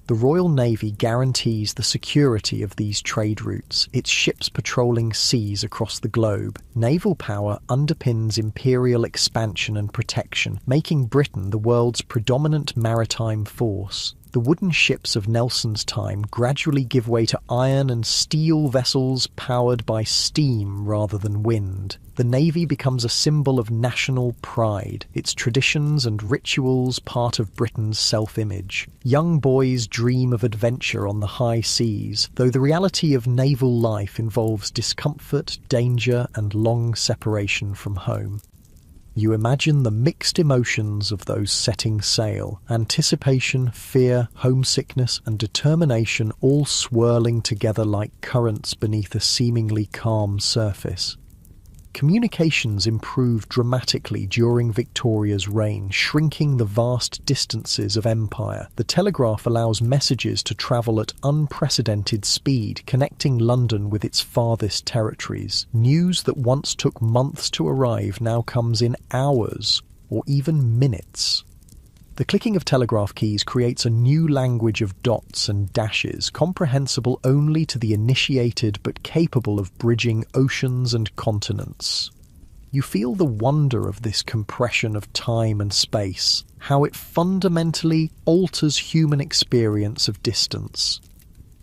The Royal Navy guarantees the security of these trade routes, its ships patrolling seas across the globe. Naval power underpins imperial expansion and protection, making Britain the world's predominant maritime force. The wooden ships of Nelson's time gradually give way to iron and steel vessels powered by steam rather than wind. The Navy becomes a symbol of national pride, its traditions and rituals part of Britain's self-image. Young boys dream of adventure on the high seas, though the reality of naval life involves discomfort, danger, and long separation from home. You imagine the mixed emotions of those setting sail: anticipation, fear, homesickness, and determination all swirling together like currents beneath a seemingly calm surface. Communications improved dramatically during Victoria's reign, shrinking the vast distances of empire. The telegraph allows messages to travel at unprecedented speed, connecting London with its farthest territories. News that once took months to arrive now comes in hours or even minutes. The clicking of telegraph keys creates a new language of dots and dashes, comprehensible only to the initiated but capable of bridging oceans and continents. You feel the wonder of this compression of time and space, how it fundamentally alters human experience of distance.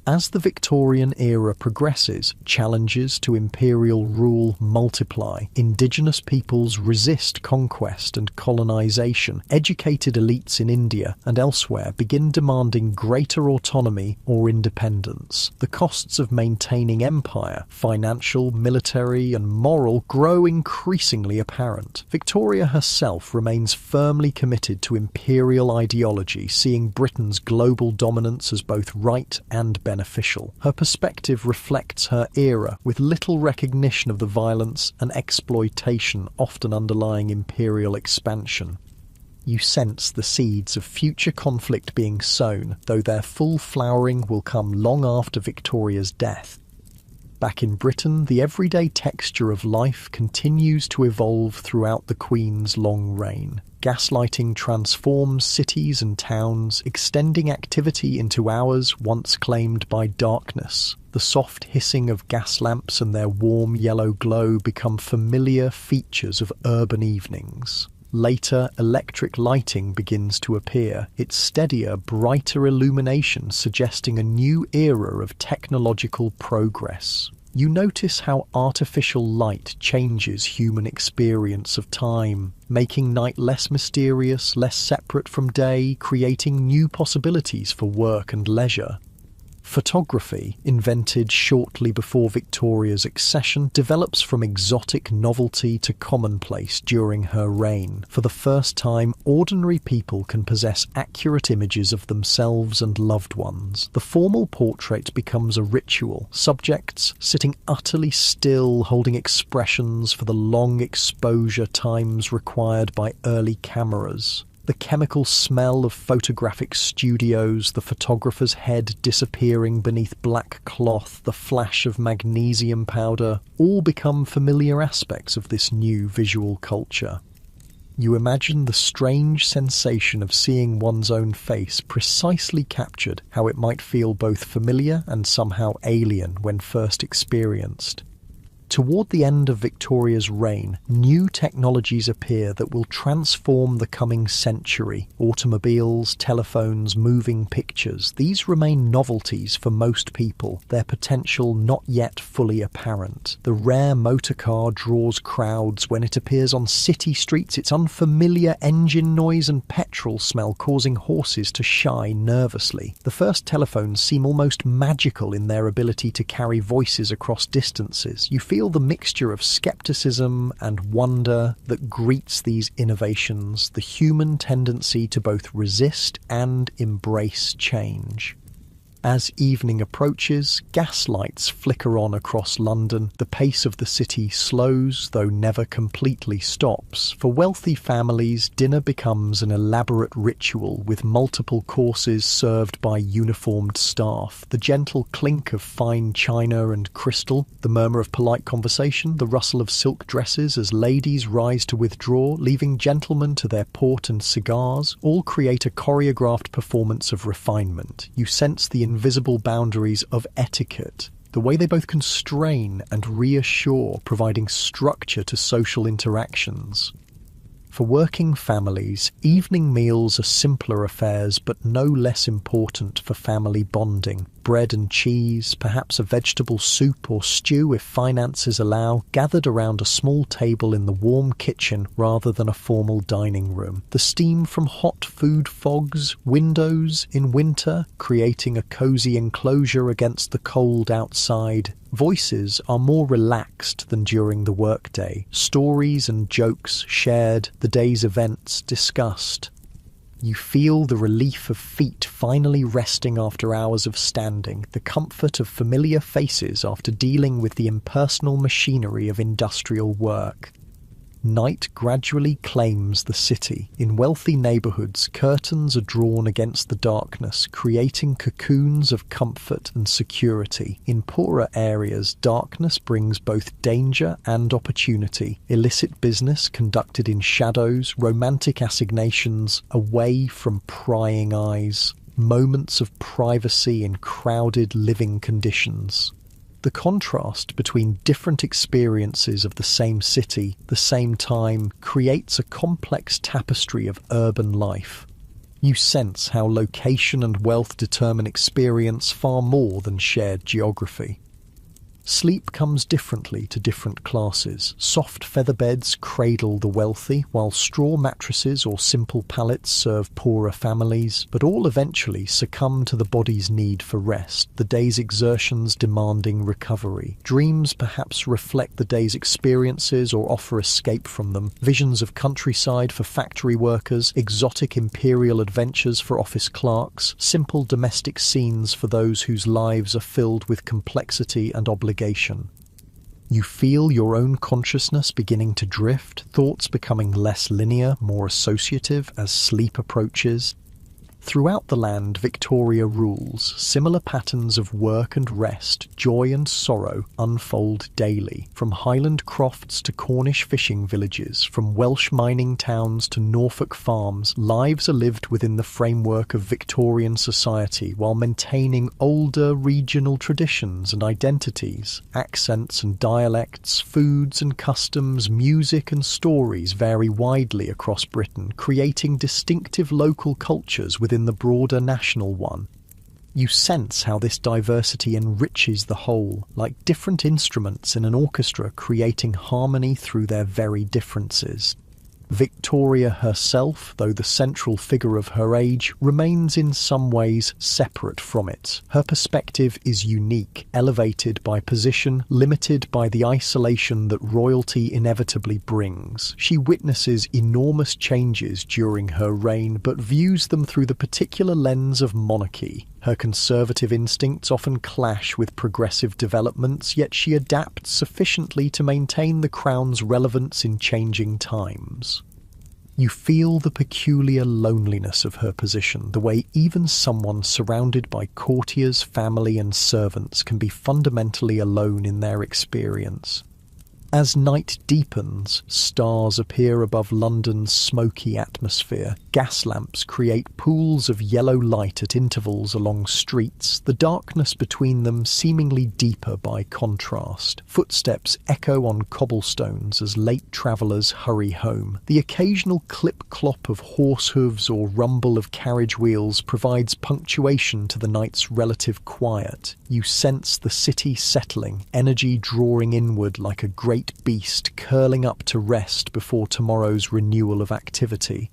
As the Victorian era progresses, challenges to imperial rule multiply. Indigenous peoples resist conquest and colonization. Educated elites in India and elsewhere begin demanding greater autonomy or independence. The costs of maintaining empire, financial, military, and moral, grow increasingly apparent. Victoria herself remains firmly committed to imperial ideology, seeing Britain's global dominance as both right and beneficial. Her perspective reflects her era, with little recognition of the violence and exploitation often underlying imperial expansion. You sense the seeds of future conflict being sown, though their full flowering will come long after Victoria's death. Back in Britain, the everyday texture of life continues to evolve throughout the Queen's long reign. Gaslighting transforms cities and towns, extending activity into hours once claimed by darkness. The soft hissing of gas lamps and their warm yellow glow become familiar features of urban evenings. Later, electric lighting begins to appear, its steadier, brighter illumination suggesting a new era of technological progress. You notice how artificial light changes human experience of time, making night less mysterious, less separate from day, creating new possibilities for work and leisure. Photography, invented shortly before Victoria's accession, develops from exotic novelty to commonplace during her reign. For the first time, ordinary people can possess accurate images of themselves and loved ones. The formal portrait becomes a ritual, subjects sitting utterly still, holding expressions for the long exposure times required by early cameras. The chemical smell of photographic studios, the photographer's head disappearing beneath black cloth, the flash of magnesium powder, all become familiar aspects of this new visual culture. You imagine the strange sensation of seeing one's own face precisely captured, how it might feel both familiar and somehow alien when first experienced. Toward the end of Victoria's reign, new technologies appear that will transform the coming century. Automobiles, telephones, moving pictures. These remain novelties for most people, their potential not yet fully apparent. The rare motor car draws crowds when it appears on city streets, its unfamiliar engine noise and petrol smell causing horses to shy nervously. The first telephones seem almost magical in their ability to carry voices across distances. You feel the mixture of skepticism and wonder that greets these innovations, the human tendency to both resist and embrace change. As evening approaches, gas lights flicker on across London. The pace of the city slows, though never completely stops. For wealthy families, dinner becomes an elaborate ritual with multiple courses served by uniformed staff. The gentle clink of fine china and crystal, the murmur of polite conversation, the rustle of silk dresses as ladies rise to withdraw, leaving gentlemen to their port and cigars, all create a choreographed performance of refinement. You sense the invisible boundaries of etiquette, the way they both constrain and reassure, providing structure to social interactions. For working families, evening meals are simpler affairs but no less important for family bonding. Bread and cheese, perhaps a vegetable soup or stew if finances allow, gathered around a small table in the warm kitchen rather than a formal dining room. The steam from hot food fogs windows in winter, creating a cosy enclosure against the cold outside. Voices are more relaxed than during the workday. Stories and jokes shared, the day's events discussed. You feel the relief of feet finally resting after hours of standing, the comfort of familiar faces after dealing with the impersonal machinery of industrial work. Night gradually claims the city. In wealthy neighborhoods, curtains are drawn against the darkness, creating cocoons of comfort and security. In poorer areas, darkness brings both danger and opportunity. Illicit business conducted in shadows, romantic assignations away from prying eyes, moments of privacy in crowded living conditions. The contrast between different experiences of the same city, the same time, creates a complex tapestry of urban life. You sense how location and wealth determine experience far more than shared geography. Sleep comes differently to different classes. Soft feather beds cradle the wealthy, while straw mattresses or simple pallets serve poorer families, but all eventually succumb to the body's need for rest, the day's exertions demanding recovery. Dreams perhaps reflect the day's experiences or offer escape from them. Visions of countryside for factory workers, exotic imperial adventures for office clerks, simple domestic scenes for those whose lives are filled with complexity and obligation. You feel your own consciousness beginning to drift, thoughts becoming less linear, more associative as sleep approaches. Throughout the land, Victoria rules. Similar patterns of work and rest, joy and sorrow unfold daily. From Highland crofts to Cornish fishing villages, from Welsh mining towns to Norfolk farms, lives are lived within the framework of Victorian society while maintaining older regional traditions and identities. Accents and dialects, foods and customs, music and stories vary widely across Britain, creating distinctive local cultures within the broader national one. You sense how this diversity enriches the whole, like different instruments in an orchestra creating harmony through their very differences. Victoria herself, though the central figure of her age, remains in some ways separate from it. Her perspective is unique, elevated by position, limited by the isolation that royalty inevitably brings. She witnesses enormous changes during her reign, but views them through the particular lens of monarchy. Her conservative instincts often clash with progressive developments, yet she adapts sufficiently to maintain the crown's relevance in changing times. You feel the peculiar loneliness of her position, the way even someone surrounded by courtiers, family and servants can be fundamentally alone in their experience. As night deepens, stars appear above London's smoky atmosphere. Gas lamps create pools of yellow light at intervals along streets, the darkness between them seemingly deeper by contrast. Footsteps echo on cobblestones as late travellers hurry home. The occasional clip-clop of horse hooves or rumble of carriage wheels provides punctuation to the night's relative quiet. You sense the city settling, energy drawing inward like a great beast curling up to rest before tomorrow's renewal of activity.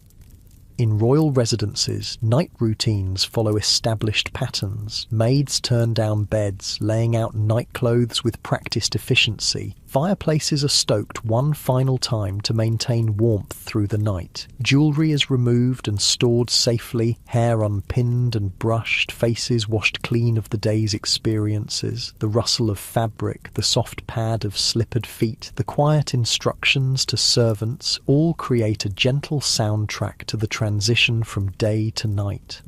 In royal residences, night routines follow established patterns. Maids turn down beds, laying out nightclothes with practiced efficiency. Fireplaces are stoked one final time to maintain warmth through the night. Jewellery is removed and stored safely, hair unpinned and brushed, faces washed clean of the day's experiences. The rustle of fabric, the soft pad of slippered feet, the quiet instructions to servants all create a gentle soundtrack to the transition from day to night.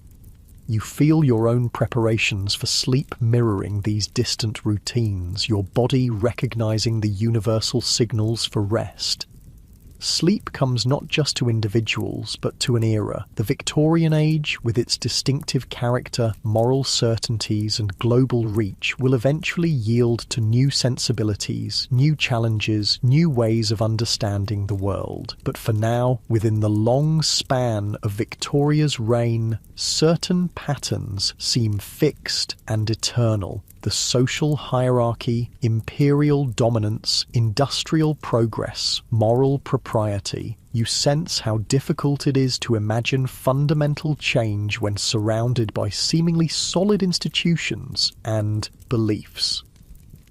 You feel your own preparations for sleep mirroring these distant routines, your body recognizing the universal signals for rest. Sleep comes not just to individuals, but to an era. The Victorian age, with its distinctive character, moral certainties and global reach, will eventually yield to new sensibilities, new challenges, new ways of understanding the world. But for now, within the long span of Victoria's reign, certain patterns seem fixed and eternal. The social hierarchy, imperial dominance, industrial progress, moral propriety. You sense how difficult it is to imagine fundamental change when surrounded by seemingly solid institutions and beliefs.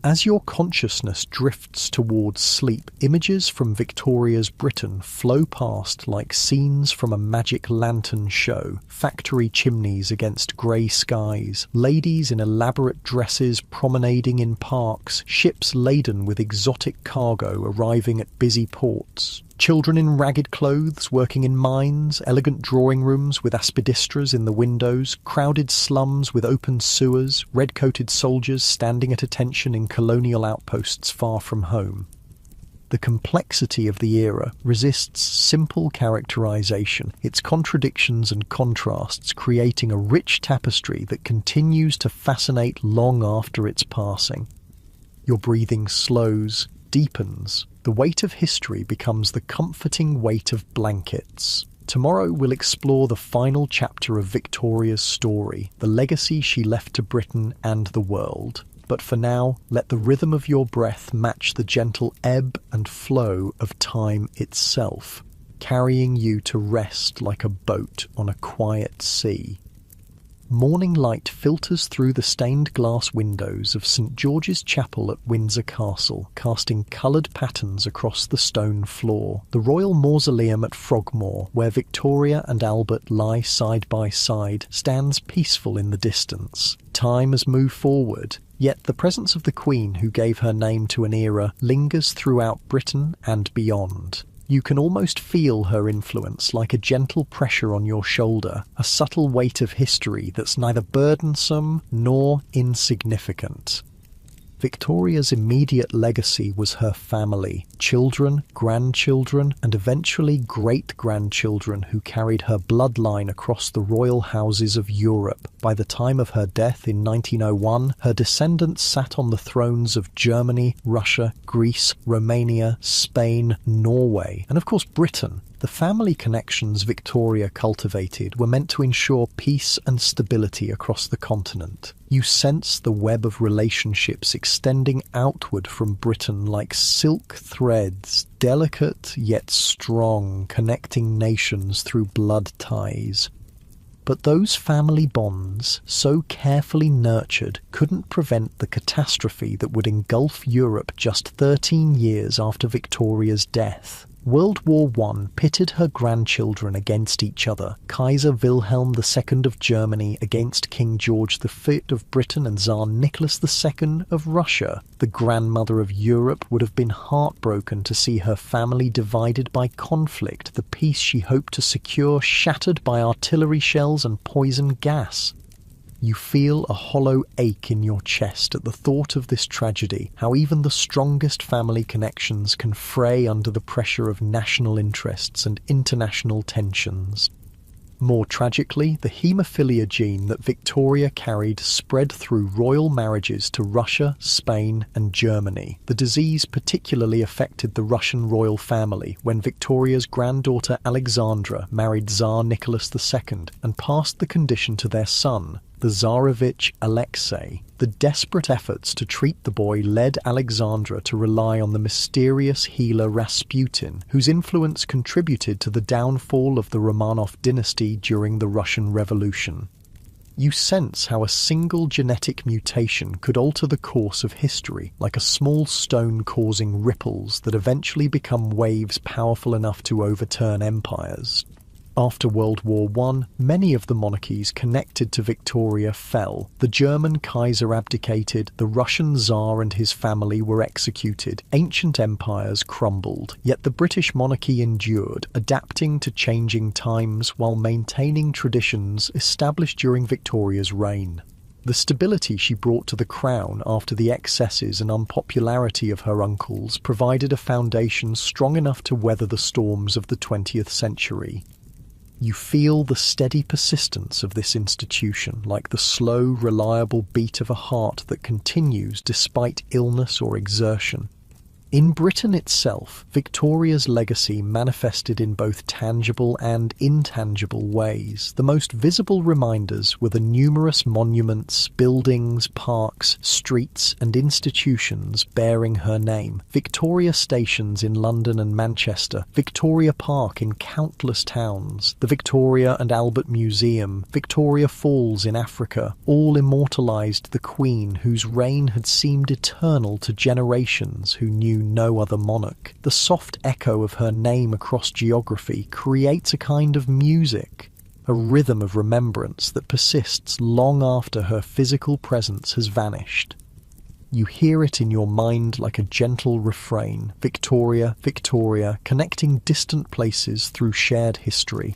As your consciousness drifts towards sleep, images from Victoria's Britain flow past like scenes from a magic lantern show. Factory chimneys against grey skies, ladies in elaborate dresses promenading in parks, ships laden with exotic cargo arriving at busy ports. Children in ragged clothes working in mines, elegant drawing rooms with aspidistras in the windows, crowded slums with open sewers, red-coated soldiers standing at attention in colonial outposts far from home. The complexity of the era resists simple characterization, its contradictions and contrasts creating a rich tapestry that continues to fascinate long after its passing. Your breathing slows, deepens. The weight of history becomes the comforting weight of blankets. Tomorrow we'll explore the final chapter of Victoria's story, the legacy she left to Britain and the world. But for now, let the rhythm of your breath match the gentle ebb and flow of time itself, carrying you to rest like a boat on a quiet sea. Morning light filters through the stained glass windows of St George's Chapel at Windsor Castle, casting coloured patterns across the stone floor. The royal mausoleum at Frogmore, where Victoria and Albert lie side by side, stands peaceful in the distance. Time has moved forward, yet the presence of the Queen who gave her name to an era lingers throughout Britain and beyond. You can almost feel her influence like a gentle pressure on your shoulder, a subtle weight of history that's neither burdensome nor insignificant. Victoria's immediate legacy was her family, children, grandchildren, and eventually great-grandchildren who carried her bloodline across the royal houses of Europe. By the time of her death in 1901, her descendants sat on the thrones of Germany, Russia, Greece, Romania, Spain, Norway, and of course Britain. The family connections Victoria cultivated were meant to ensure peace and stability across the continent. You sense the web of relationships extending outward from Britain like silk threads, delicate yet strong, connecting nations through blood ties. But those family bonds, so carefully nurtured, couldn't prevent the catastrophe that would engulf Europe just 13 years after Victoria's death. World War I pitted her grandchildren against each other, Kaiser Wilhelm II of Germany against King George V of Britain and Tsar Nicholas II of Russia. The grandmother of Europe would have been heartbroken to see her family divided by conflict, the peace she hoped to secure shattered by artillery shells and poison gas. You feel a hollow ache in your chest at the thought of this tragedy, how even the strongest family connections can fray under the pressure of national interests and international tensions. More tragically, the haemophilia gene that Victoria carried spread through royal marriages to Russia, Spain, and Germany. The disease particularly affected the Russian royal family when Victoria's granddaughter Alexandra married Tsar Nicholas II and passed the condition to their son, the Tsarevich Alexei. The desperate efforts to treat the boy led Alexandra to rely on the mysterious healer Rasputin, whose influence contributed to the downfall of the Romanov dynasty during the Russian Revolution. You sense how a single genetic mutation could alter the course of history, like a small stone causing ripples that eventually become waves powerful enough to overturn empires. After World War I, many of the monarchies connected to Victoria fell. The German Kaiser abdicated, the Russian Tsar and his family were executed, ancient empires crumbled, yet the British monarchy endured, adapting to changing times while maintaining traditions established during Victoria's reign. The stability she brought to the crown after the excesses and unpopularity of her uncles provided a foundation strong enough to weather the storms of the 20th century. You feel the steady persistence of this institution, like the slow, reliable beat of a heart that continues despite illness or exertion. In Britain itself, Victoria's legacy manifested in both tangible and intangible ways. The most visible reminders were the numerous monuments, buildings, parks, streets, and institutions bearing her name. Victoria Stations in London and Manchester, Victoria Park in countless towns, the Victoria and Albert Museum, Victoria Falls in Africa, all immortalised the Queen whose reign had seemed eternal to generations who knew no other monarch. The soft echo of her name across geography creates a kind of music, a rhythm of remembrance that persists long after her physical presence has vanished. You hear it in your mind like a gentle refrain, Victoria, Victoria, connecting distant places through shared history.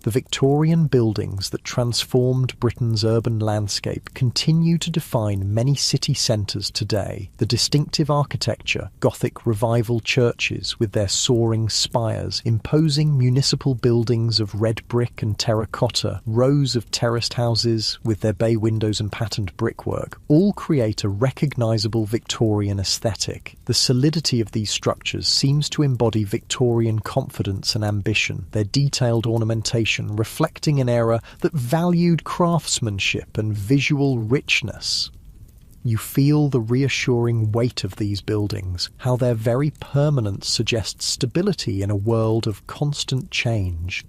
The Victorian buildings that transformed Britain's urban landscape continue to define many city centres today. The distinctive architecture, Gothic Revival churches with their soaring spires, imposing municipal buildings of red brick and terracotta, rows of terraced houses with their bay windows and patterned brickwork, all create a recognisable Victorian aesthetic. The solidity of these structures seems to embody Victorian confidence and ambition, their detailed ornamentation reflecting an era that valued craftsmanship and visual richness. You feel the reassuring weight of these buildings, how their very permanence suggests stability in a world of constant change.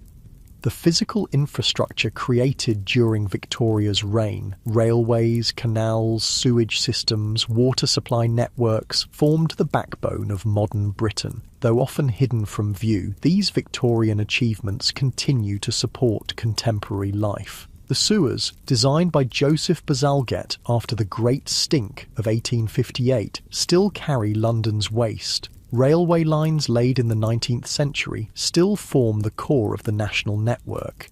The physical infrastructure created during Victoria's reign, railways, canals, sewage systems, water supply networks, formed the backbone of modern Britain. Though often hidden from view, these Victorian achievements continue to support contemporary life. The sewers, designed by Joseph Bazalgette after the Great Stink of 1858, still carry London's waste. Railway lines laid in the 19th century still form the core of the national network.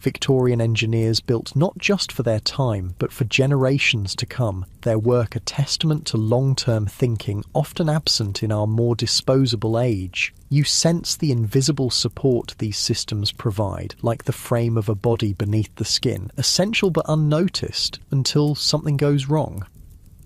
Victorian engineers built not just for their time, but for generations to come, their work a testament to long-term thinking often absent in our more disposable age. You sense the invisible support these systems provide, like the frame of a body beneath the skin, essential but unnoticed until something goes wrong.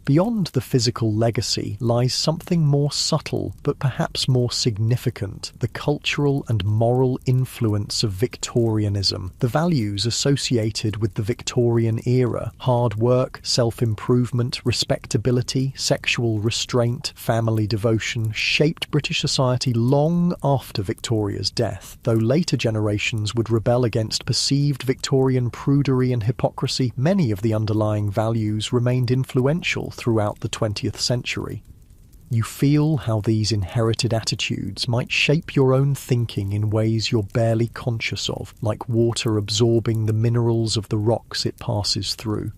Beyond the physical legacy lies something more subtle, but perhaps more significant, the cultural and moral influence of Victorianism, the values associated with the Victorian era, hard work, self-improvement, respectability, sexual restraint, family devotion, shaped British society long after Victoria's death, though later generations would rebel against perceived Victorian prudery and hypocrisy. Many of the underlying values remained influential throughout the 20th century. You feel how these inherited attitudes might shape your own thinking in ways you're barely conscious of, like water absorbing the minerals of the rocks it passes through.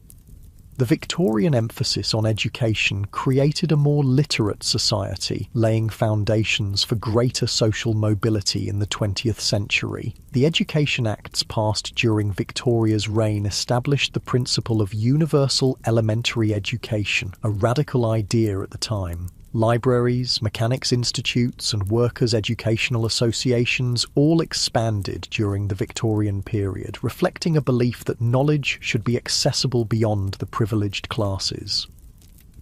The Victorian emphasis on education created a more literate society, laying foundations for greater social mobility in the 20th century. The Education Acts passed during Victoria's reign established the principle of universal elementary education, a radical idea at the time. Libraries, mechanics institutes, and workers' educational associations all expanded during the Victorian period, reflecting a belief that knowledge should be accessible beyond the privileged classes.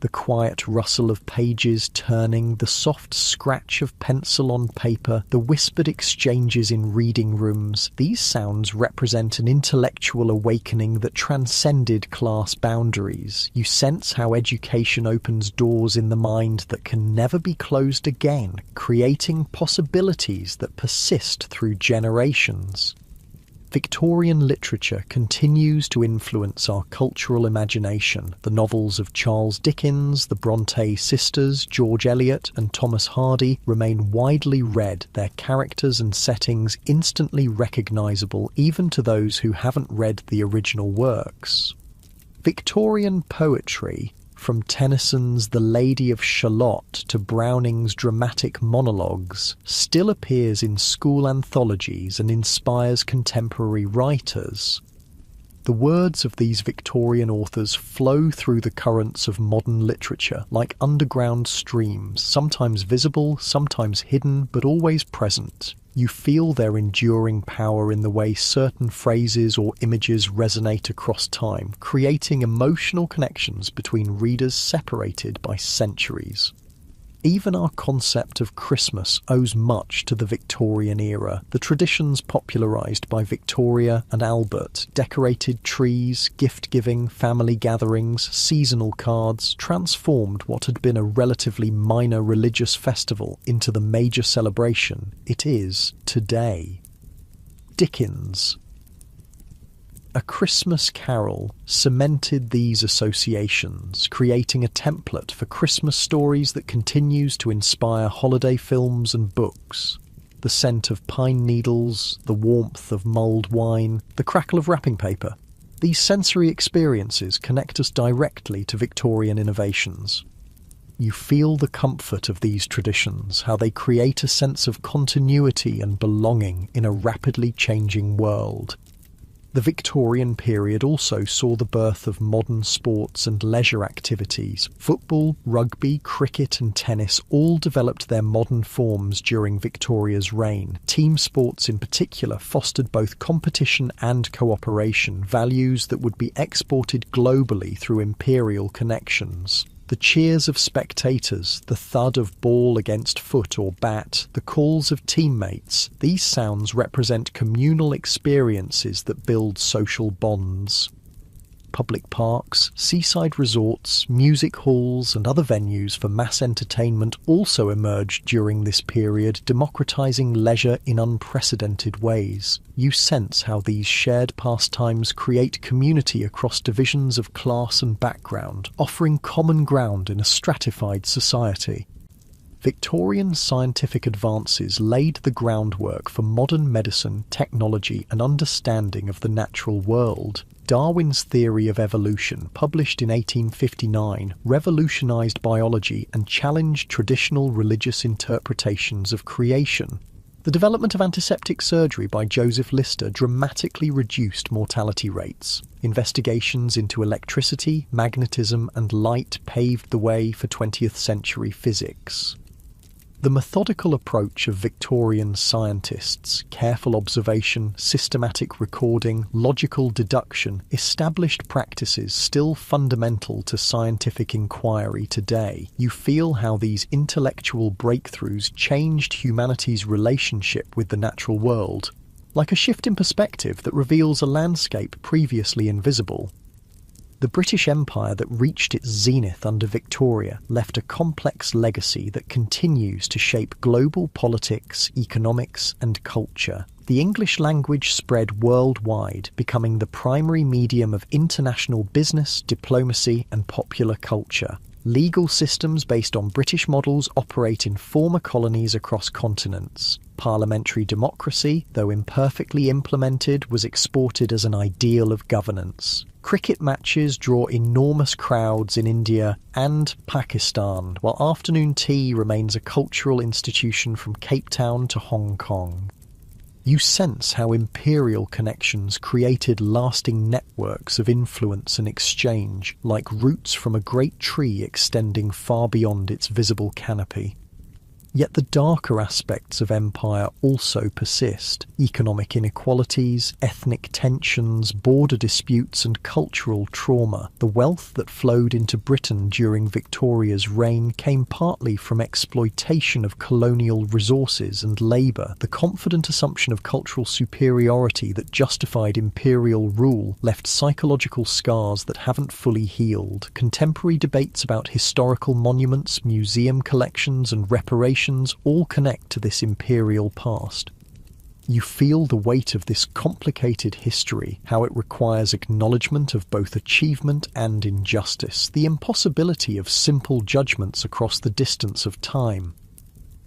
The quiet rustle of pages turning, the soft scratch of pencil on paper, the whispered exchanges in reading rooms, these sounds represent an intellectual awakening that transcended class boundaries. You sense how education opens doors in the mind that can never be closed again, creating possibilities that persist through generations. Victorian literature continues to influence our cultural imagination. The novels of Charles Dickens, the Bronte sisters, George Eliot and Thomas Hardy remain widely read, their characters and settings instantly recognisable even to those who haven't read the original works. Victorian poetry, from Tennyson's The Lady of Shalott to Browning's dramatic monologues, still appears in school anthologies and inspires contemporary writers. The words of these Victorian authors flow through the currents of modern literature like underground streams, sometimes visible, sometimes hidden, but always present. You feel their enduring power in the way certain phrases or images resonate across time, creating emotional connections between readers separated by centuries. Even our concept of Christmas owes much to the Victorian era. The traditions popularised by Victoria and Albert, decorated trees, gift-giving, family gatherings, seasonal cards, transformed what had been a relatively minor religious festival into the major celebration it is today. Dickens. A Christmas Carol cemented these associations, creating a template for Christmas stories that continues to inspire holiday films and books. The scent of pine needles, the warmth of mulled wine, the crackle of wrapping paper. These sensory experiences connect us directly to Victorian innovations. You feel the comfort of these traditions, how they create a sense of continuity and belonging in a rapidly changing world. The Victorian period also saw the birth of modern sports and leisure activities. Football, rugby, cricket and tennis all developed their modern forms during Victoria's reign. Team sports in particular fostered both competition and cooperation, values that would be exported globally through imperial connections. The cheers of spectators, the thud of ball against foot or bat, the calls of teammates, these sounds represent communal experiences that build social bonds. Public parks, seaside resorts, music halls and other venues for mass entertainment also emerged during this period, democratizing leisure in unprecedented ways. You sense how these shared pastimes create community across divisions of class and background, offering common ground in a stratified society. Victorian scientific advances laid the groundwork for modern medicine, technology and understanding of the natural world. Darwin's theory of evolution, published in 1859, revolutionized biology and challenged traditional religious interpretations of creation. The development of antiseptic surgery by Joseph Lister dramatically reduced mortality rates. Investigations into electricity, magnetism and light paved the way for 20th century physics. The methodical approach of Victorian scientists, careful observation, systematic recording, logical deduction, established practices still fundamental to scientific inquiry today. You feel how these intellectual breakthroughs changed humanity's relationship with the natural world, like a shift in perspective that reveals a landscape previously invisible. The British Empire that reached its zenith under Victoria left a complex legacy that continues to shape global politics, economics and culture. The English language spread worldwide, becoming the primary medium of international business, diplomacy and popular culture. Legal systems based on British models operate in former colonies across continents. Parliamentary democracy, though imperfectly implemented, was exported as an ideal of governance. Cricket matches draw enormous crowds in India and Pakistan, while afternoon tea remains a cultural institution from Cape Town to Hong Kong. You sense how imperial connections created lasting networks of influence and exchange, like roots from a great tree extending far beyond its visible canopy. Yet the darker aspects of empire also persist. Economic inequalities, ethnic tensions, border disputes and cultural trauma. The wealth that flowed into Britain during Victoria's reign came partly from exploitation of colonial resources and labour. The confident assumption of cultural superiority that justified imperial rule left psychological scars that haven't fully healed. Contemporary debates about historical monuments, museum collections and reparations all connect to this imperial past. You feel the weight of this complicated history, how it requires acknowledgement of both achievement and injustice, the impossibility of simple judgments across the distance of time.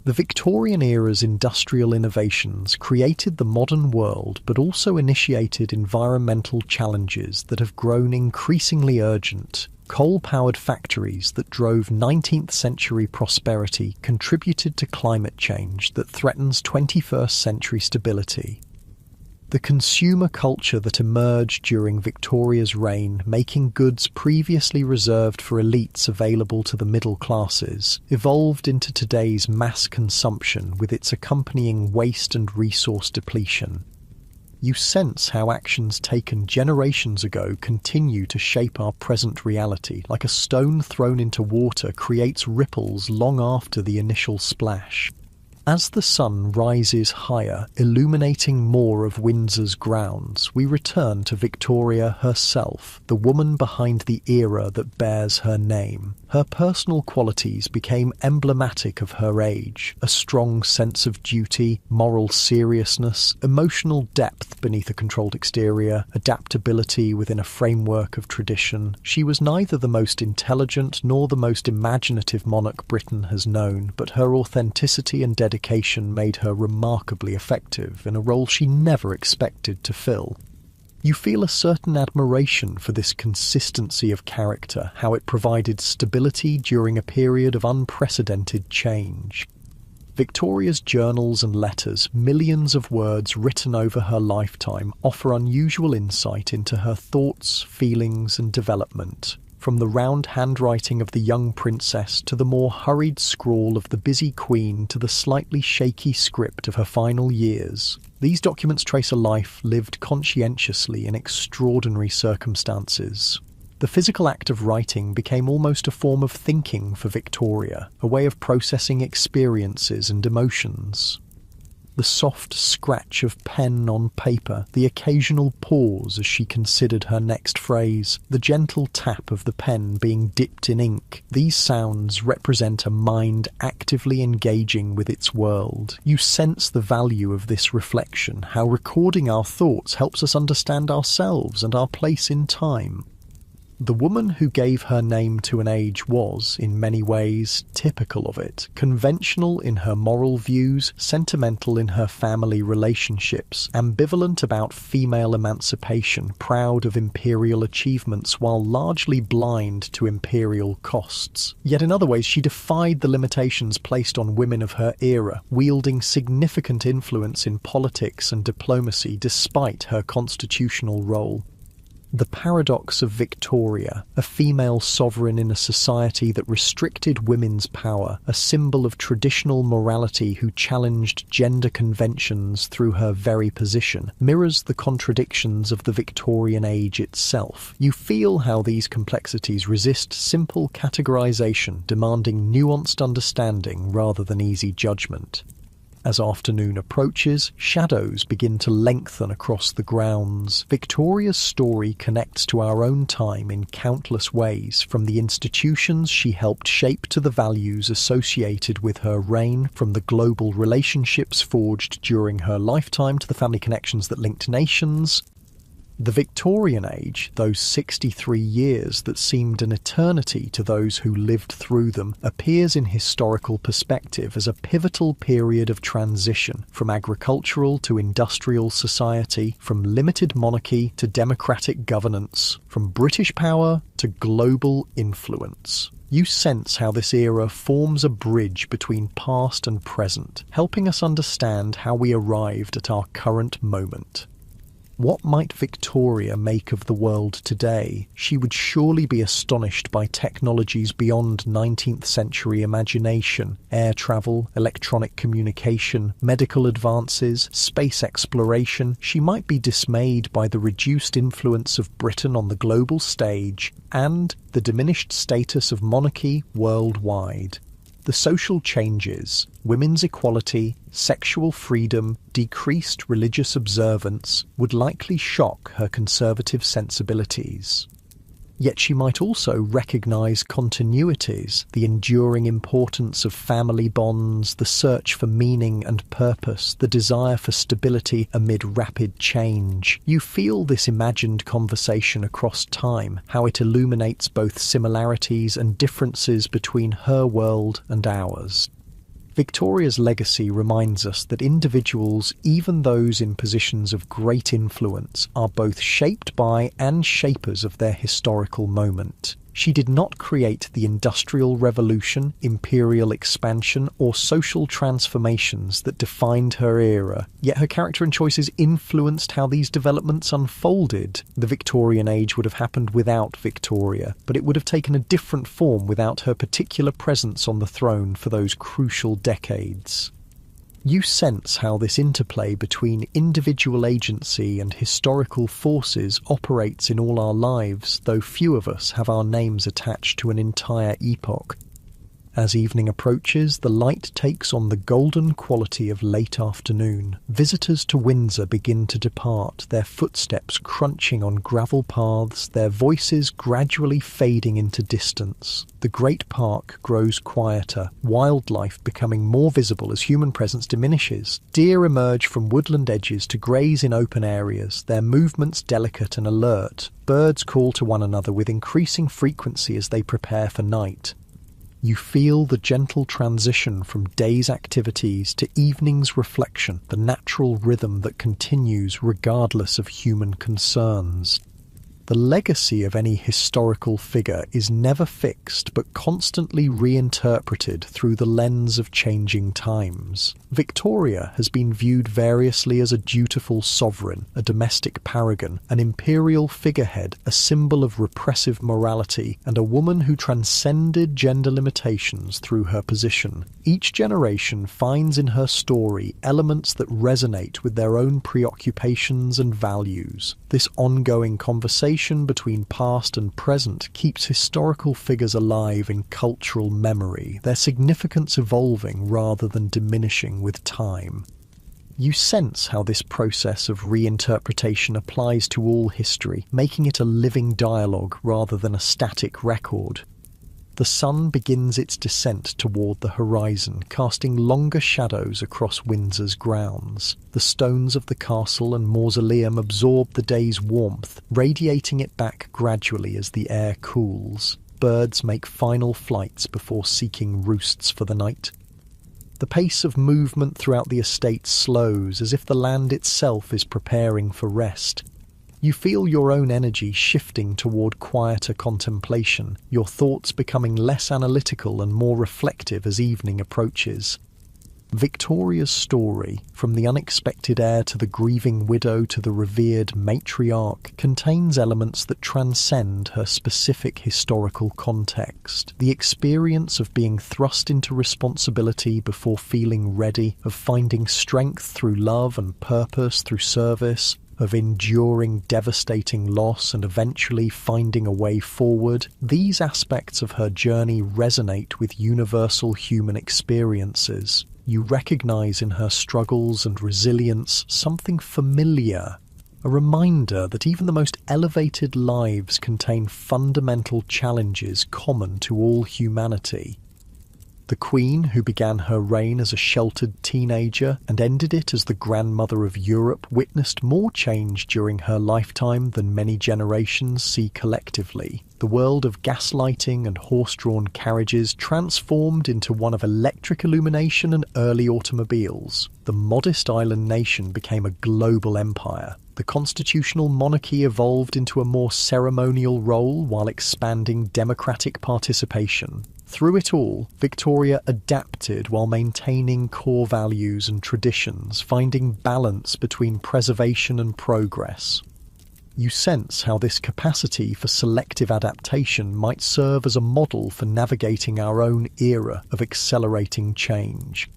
The Victorian era's industrial innovations created the modern world, but also initiated environmental challenges that have grown increasingly urgent. Coal-powered factories that drove 19th century prosperity contributed to climate change that threatens 21st century stability. The consumer culture that emerged during Victoria's reign, making goods previously reserved for elites available to the middle classes, evolved into today's mass consumption with its accompanying waste and resource depletion. You sense how actions taken generations ago continue to shape our present reality, like a stone thrown into water creates ripples long after the initial splash. As the sun rises higher, illuminating more of Windsor's grounds, we return to Victoria herself, the woman behind the era that bears her name. Her personal qualities became emblematic of her age: a strong sense of duty, moral seriousness, emotional depth beneath a controlled exterior, adaptability within a framework of tradition. She was neither the most intelligent nor the most imaginative monarch Britain has known, but her authenticity and dedication made her remarkably effective in a role she never expected to fill. You feel a certain admiration for this consistency of character, how it provided stability during a period of unprecedented change. Victoria's journals and letters, millions of words written over her lifetime, offer unusual insight into her thoughts, feelings, and development. From the round handwriting of the young princess to the more hurried scrawl of the busy queen to the slightly shaky script of her final years, these documents trace a life lived conscientiously in extraordinary circumstances. The physical act of writing became almost a form of thinking for Victoria, a way of processing experiences and emotions. The soft scratch of pen on paper, the occasional pause as she considered her next phrase, the gentle tap of the pen being dipped in ink, these sounds represent a mind actively engaging with its world. You sense the value of this reflection, how recording our thoughts helps us understand ourselves and our place in time. The woman who gave her name to an age was, in many ways, typical of it, conventional in her moral views, sentimental in her family relationships, ambivalent about female emancipation, proud of imperial achievements while largely blind to imperial costs. Yet in other ways she defied the limitations placed on women of her era, wielding significant influence in politics and diplomacy despite her constitutional role. The paradox of Victoria, a female sovereign in a society that restricted women's power, a symbol of traditional morality who challenged gender conventions through her very position, mirrors the contradictions of the Victorian age itself. You feel how these complexities resist simple categorization, demanding nuanced understanding rather than easy judgment. As afternoon approaches, shadows begin to lengthen across the grounds. Victoria's story connects to our own time in countless ways, from the institutions she helped shape to the values associated with her reign, from the global relationships forged during her lifetime to the family connections that linked nations. The Victorian age, those 63 years that seemed an eternity to those who lived through them, appears in historical perspective as a pivotal period of transition, from agricultural to industrial society, from limited monarchy to democratic governance, from British power to global influence. You sense how this era forms a bridge between past and present, helping us understand how we arrived at our current moment. What might Victoria make of the world today? She would surely be astonished by technologies beyond 19th century imagination: air travel, electronic communication, medical advances, space exploration. She might be dismayed by the reduced influence of Britain on the global stage and the diminished status of monarchy worldwide. The social changes, women's equality, sexual freedom, decreased religious observance, would likely shock her conservative sensibilities. Yet she might also recognise continuities, the enduring importance of family bonds, the search for meaning and purpose, the desire for stability amid rapid change. You feel this imagined conversation across time, how it illuminates both similarities and differences between her world and ours. Victoria's legacy reminds us that individuals, even those in positions of great influence, are both shaped by and shapers of their historical moment. She did not create the Industrial Revolution, imperial expansion, or social transformations that defined her era, yet her character and choices influenced how these developments unfolded. The Victorian age would have happened without Victoria, but it would have taken a different form without her particular presence on the throne for those crucial decades. You sense how this interplay between individual agency and historical forces operates in all our lives, though few of us have our names attached to an entire epoch. As evening approaches, the light takes on the golden quality of late afternoon. Visitors to Windsor begin to depart, their footsteps crunching on gravel paths, their voices gradually fading into distance. The great park grows quieter, wildlife becoming more visible as human presence diminishes. Deer emerge from woodland edges to graze in open areas, their movements delicate and alert. Birds call to one another with increasing frequency as they prepare for night. You feel the gentle transition from day's activities to evening's reflection, the natural rhythm that continues regardless of human concerns. The legacy of any historical figure is never fixed but constantly reinterpreted through the lens of changing times. Victoria has been viewed variously as a dutiful sovereign, a domestic paragon, an imperial figurehead, a symbol of repressive morality, and a woman who transcended gender limitations through her position. Each generation finds in her story elements that resonate with their own preoccupations and values. This ongoing conversation between past and present keeps historical figures alive in cultural memory, their significance evolving rather than diminishing with time. You sense how this process of reinterpretation applies to all history, making it a living dialogue rather than a static record. The sun begins its descent toward the horizon, casting longer shadows across Windsor's grounds. The stones of the castle and mausoleum absorb the day's warmth, radiating it back gradually as the air cools. Birds make final flights before seeking roosts for the night. The pace of movement throughout the estate slows, as if the land itself is preparing for rest. You feel your own energy shifting toward quieter contemplation, your thoughts becoming less analytical and more reflective as evening approaches. Victoria's story, from the unexpected heir to the grieving widow to the revered matriarch, contains elements that transcend her specific historical context. The experience of being thrust into responsibility before feeling ready, of finding strength through love and purpose through service, of enduring devastating loss and eventually finding a way forward, these aspects of her journey resonate with universal human experiences. You recognize in her struggles and resilience something familiar, a reminder that even the most elevated lives contain fundamental challenges common to all humanity. The Queen, who began her reign as a sheltered teenager and ended it as the grandmother of Europe, witnessed more change during her lifetime than many generations see collectively. The world of gaslighting and horse-drawn carriages transformed into one of electric illumination and early automobiles. The modest island nation became a global empire. The constitutional monarchy evolved into a more ceremonial role while expanding democratic participation. Through it all, Victoria adapted while maintaining core values and traditions, finding balance between preservation and progress. You sense how this capacity for selective adaptation might serve as a model for navigating our own era of accelerating change.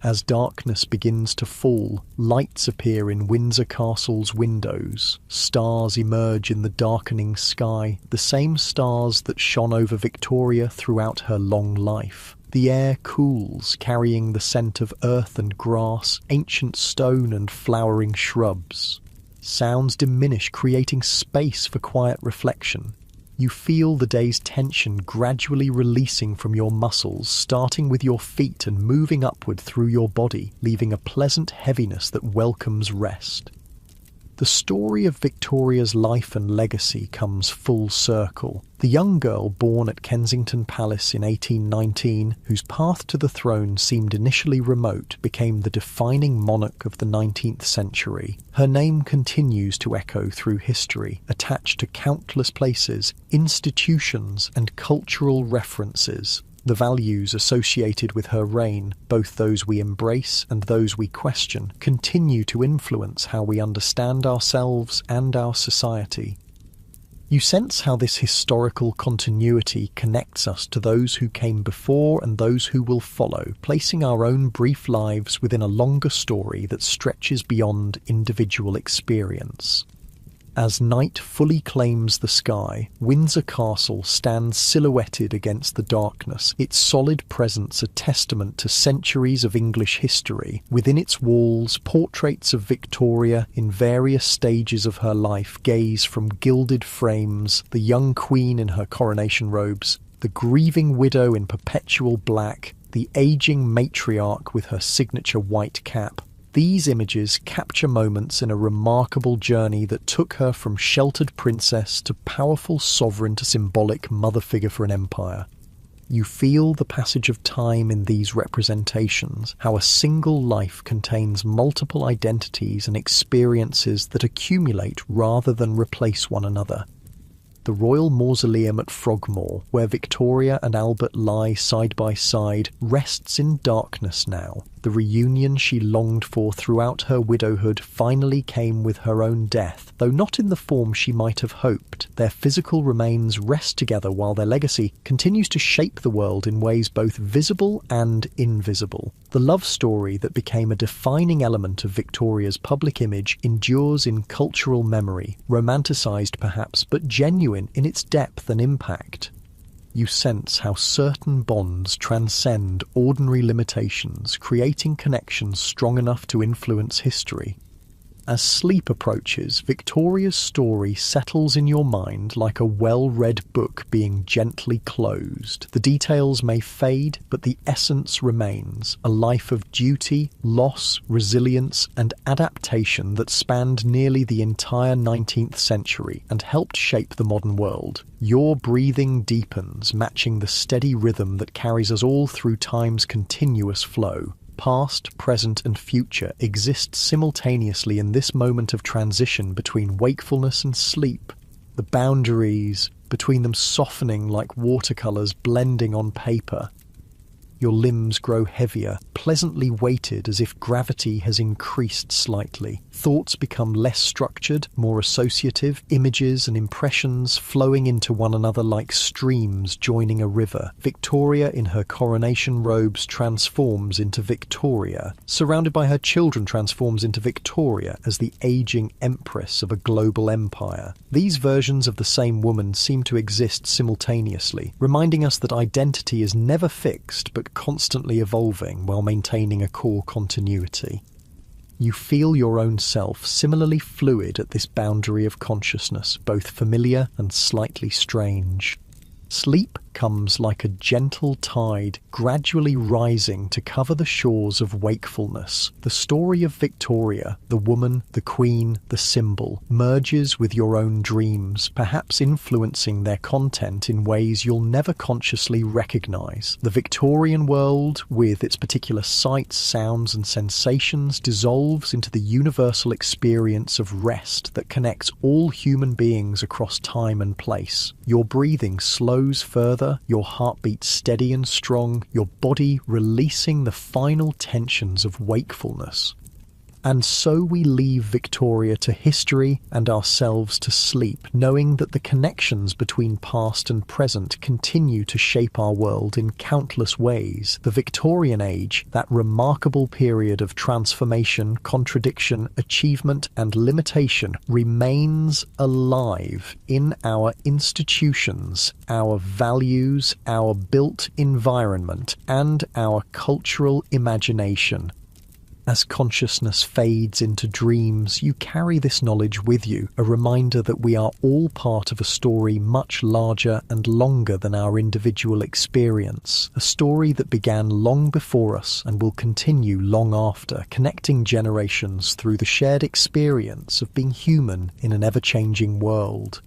As darkness begins to fall, lights appear in Windsor Castle's windows. Stars emerge in the darkening sky, the same stars that shone over Victoria throughout her long life. The air cools, carrying the scent of earth and grass, ancient stone and flowering shrubs. Sounds diminish, creating space for quiet reflection. You feel the day's tension gradually releasing from your muscles, starting with your feet and moving upward through your body, leaving a pleasant heaviness that welcomes rest. The story of Victoria's life and legacy comes full circle. The young girl born at Kensington Palace in 1819, whose path to the throne seemed initially remote, became the defining monarch of the 19th century. Her name continues to echo through history, attached to countless places, institutions, and cultural references. The values associated with her reign, both those we embrace and those we question, continue to influence how we understand ourselves and our society. You sense how this historical continuity connects us to those who came before and those who will follow, placing our own brief lives within a longer story that stretches beyond individual experience. As night fully claims the sky, Windsor Castle stands silhouetted against the darkness, its solid presence a testament to centuries of English history. Within its walls, portraits of Victoria in various stages of her life gaze from gilded frames, the young queen in her coronation robes, the grieving widow in perpetual black, the aging matriarch with her signature white cap. These images capture moments in a remarkable journey that took her from sheltered princess to powerful sovereign to symbolic mother figure for an empire. You feel the passage of time in these representations, how a single life contains multiple identities and experiences that accumulate rather than replace one another. The Royal Mausoleum at Frogmore, where Victoria and Albert lie side by side, rests in darkness now. The reunion she longed for throughout her widowhood finally came with her own death, though not in the form she might have hoped. Their physical remains rest together while their legacy continues to shape the world in ways both visible and invisible. The love story that became a defining element of Victoria's public image endures in cultural memory, romanticised perhaps, but genuine in its depth and impact. You sense how certain bonds transcend ordinary limitations, creating connections strong enough to influence history. As sleep approaches, Victoria's story settles in your mind like a well-read book being gently closed. The details may fade, but the essence remains. A life of duty, loss, resilience, and adaptation that spanned nearly the entire 19th century and helped shape the modern world. Your breathing deepens, matching the steady rhythm that carries us all through time's continuous flow. Past, present, and future exist simultaneously in this moment of transition between wakefulness and sleep, the boundaries between them softening like watercolours blending on paper. Your limbs grow heavier, pleasantly weighted as if gravity has increased slightly. Thoughts become less structured, more associative, images and impressions flowing into one another like streams joining a river. Victoria in her coronation robes transforms into Victoria. Surrounded by her children transforms into Victoria as the aging empress of a global empire. These versions of the same woman seem to exist simultaneously, reminding us that identity is never fixed but constantly evolving while maintaining a core continuity. You feel your own self similarly fluid at this boundary of consciousness, both familiar and slightly strange. Sleep comes like a gentle tide, gradually rising to cover the shores of wakefulness. The story of Victoria, the woman, the queen, the symbol, merges with your own dreams, perhaps influencing their content in ways you'll never consciously recognise. The Victorian world, with its particular sights, sounds and sensations, dissolves into the universal experience of rest that connects all human beings across time and place. Your breathing slows further, your heartbeat steady and strong, your body releasing the final tensions of wakefulness. And so we leave Victoria to history and ourselves to sleep, knowing that the connections between past and present continue to shape our world in countless ways. The Victorian age, that remarkable period of transformation, contradiction, achievement and limitation, remains alive in our institutions, our values, our built environment, and our cultural imagination. As consciousness fades into dreams, you carry this knowledge with you, a reminder that we are all part of a story much larger and longer than our individual experience, a story that began long before us and will continue long after, connecting generations through the shared experience of being human in an ever-changing world.